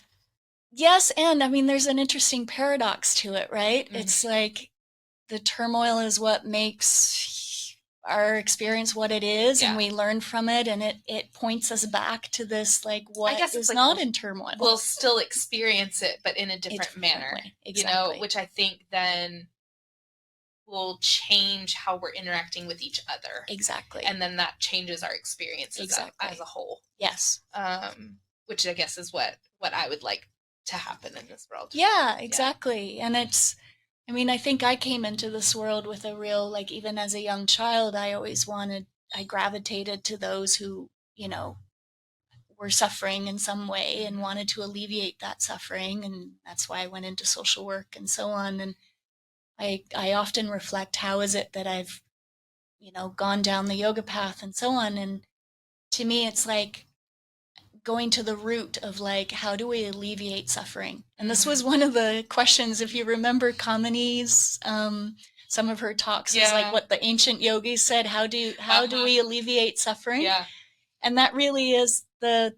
B: Yes, and I mean, there's an interesting paradox to it, right? It's like the turmoil is what makes our experience what it is, and we learn from it, and it points us back to this, like, what is not in turmoil.
A: We'll still experience it, but in a different manner, you know, which I think then will change how we're interacting with each other.
B: Exactly.
A: And then that changes our experiences as a whole.
B: Yes.
A: Which I guess is what I would like to happen in this world.
B: Yeah, exactly. Yeah. And it's, I mean, I think I came into this world with a real, like, even as a young child, I gravitated to those who, you know, were suffering in some way and wanted to alleviate that suffering. And that's why I went into social work and so on. And I often reflect, how is it that I've, you know, gone down the yoga path and so on. And to me, it's like going to the root of, like, how do we alleviate suffering? And this was one of the questions, if you remember Kamini's, some of her talks is like what the ancient yogis said, how do we alleviate suffering? Yeah. And that really is the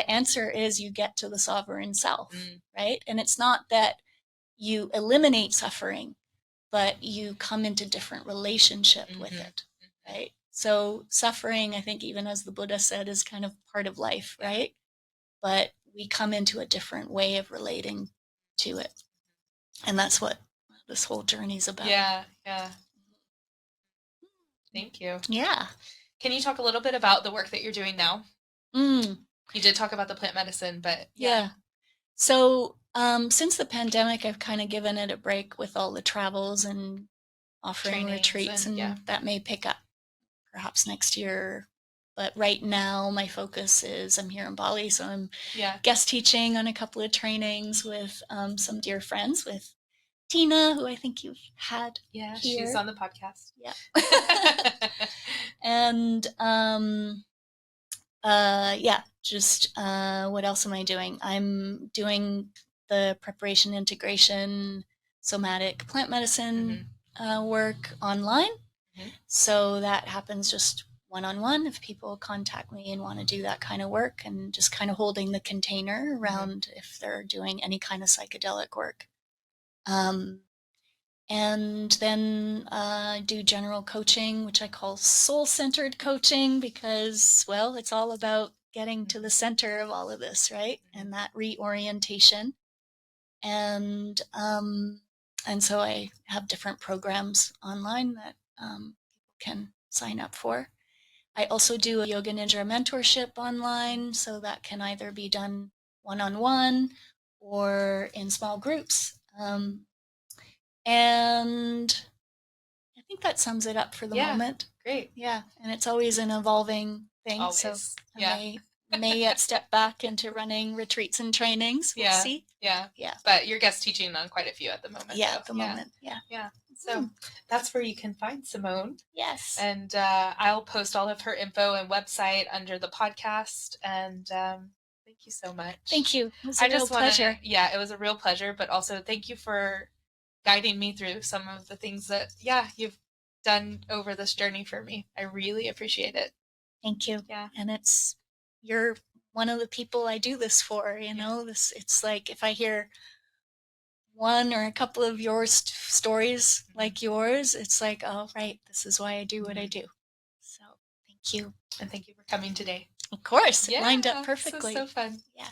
B: answer is you get to the sovereign self, right? And it's not that you eliminate suffering, but you come into different relationship with it, right? So suffering, I think, even as the Buddha said, is kind of part of life, right? But we come into a different way of relating to it. And that's what this whole journey is about.
A: Yeah, yeah. Thank you.
B: Yeah.
A: Can you talk a little bit about the work that you're doing now? You did talk about the plant medicine, but
B: yeah. So since the pandemic, I've kind of given it a break with all the travels and offering retreats, and that may pick up perhaps next year. But right now, my focus is, I'm here in Bali, so I'm guest teaching on a couple of trainings with some dear friends, with Tina, who I think you've had here.
A: She's on the podcast.
B: Yeah. And just what else am I doing? I'm doing the preparation, integration, somatic plant medicine work online. So that happens just one-on-one if people contact me and want to do that kind of work, and just kind of holding the container around if they're doing any kind of psychedelic work. And then do general coaching, which I call soul-centered coaching, because, well, it's all about getting to the center of all of this, right? And that reorientation. And so I have different programs online that people can sign up for. I also do a Yoga Nidra mentorship online, so that can either be done one-on-one or in small groups. And I think that sums it up for the moment.
A: Great.
B: Yeah, and it's always an evolving thing.
A: Always.
B: So I may yet step back into running retreats and trainings. We'll see.
A: Yeah. But you're guest teaching on quite a few at the moment.
B: Yeah, at the moment. Yeah.
A: So that's where you can find Simone.
B: Yes.
A: And I'll post all of her info and website under the podcast. And thank you so much.
B: Thank you. It was a real pleasure.
A: It was a real pleasure. But also thank you for guiding me through some of the things that, you've done over this journey for me. I really appreciate it.
B: Thank you.
A: Yeah.
B: And you're one of the people I do this for, you know. It's like, if I hear one or a couple of your stories like yours, it's like, oh, right, this is why I do what I do. So thank you.
A: And thank you for coming today.
B: Of course. It lined up perfectly.
A: This was so fun.
B: Yeah.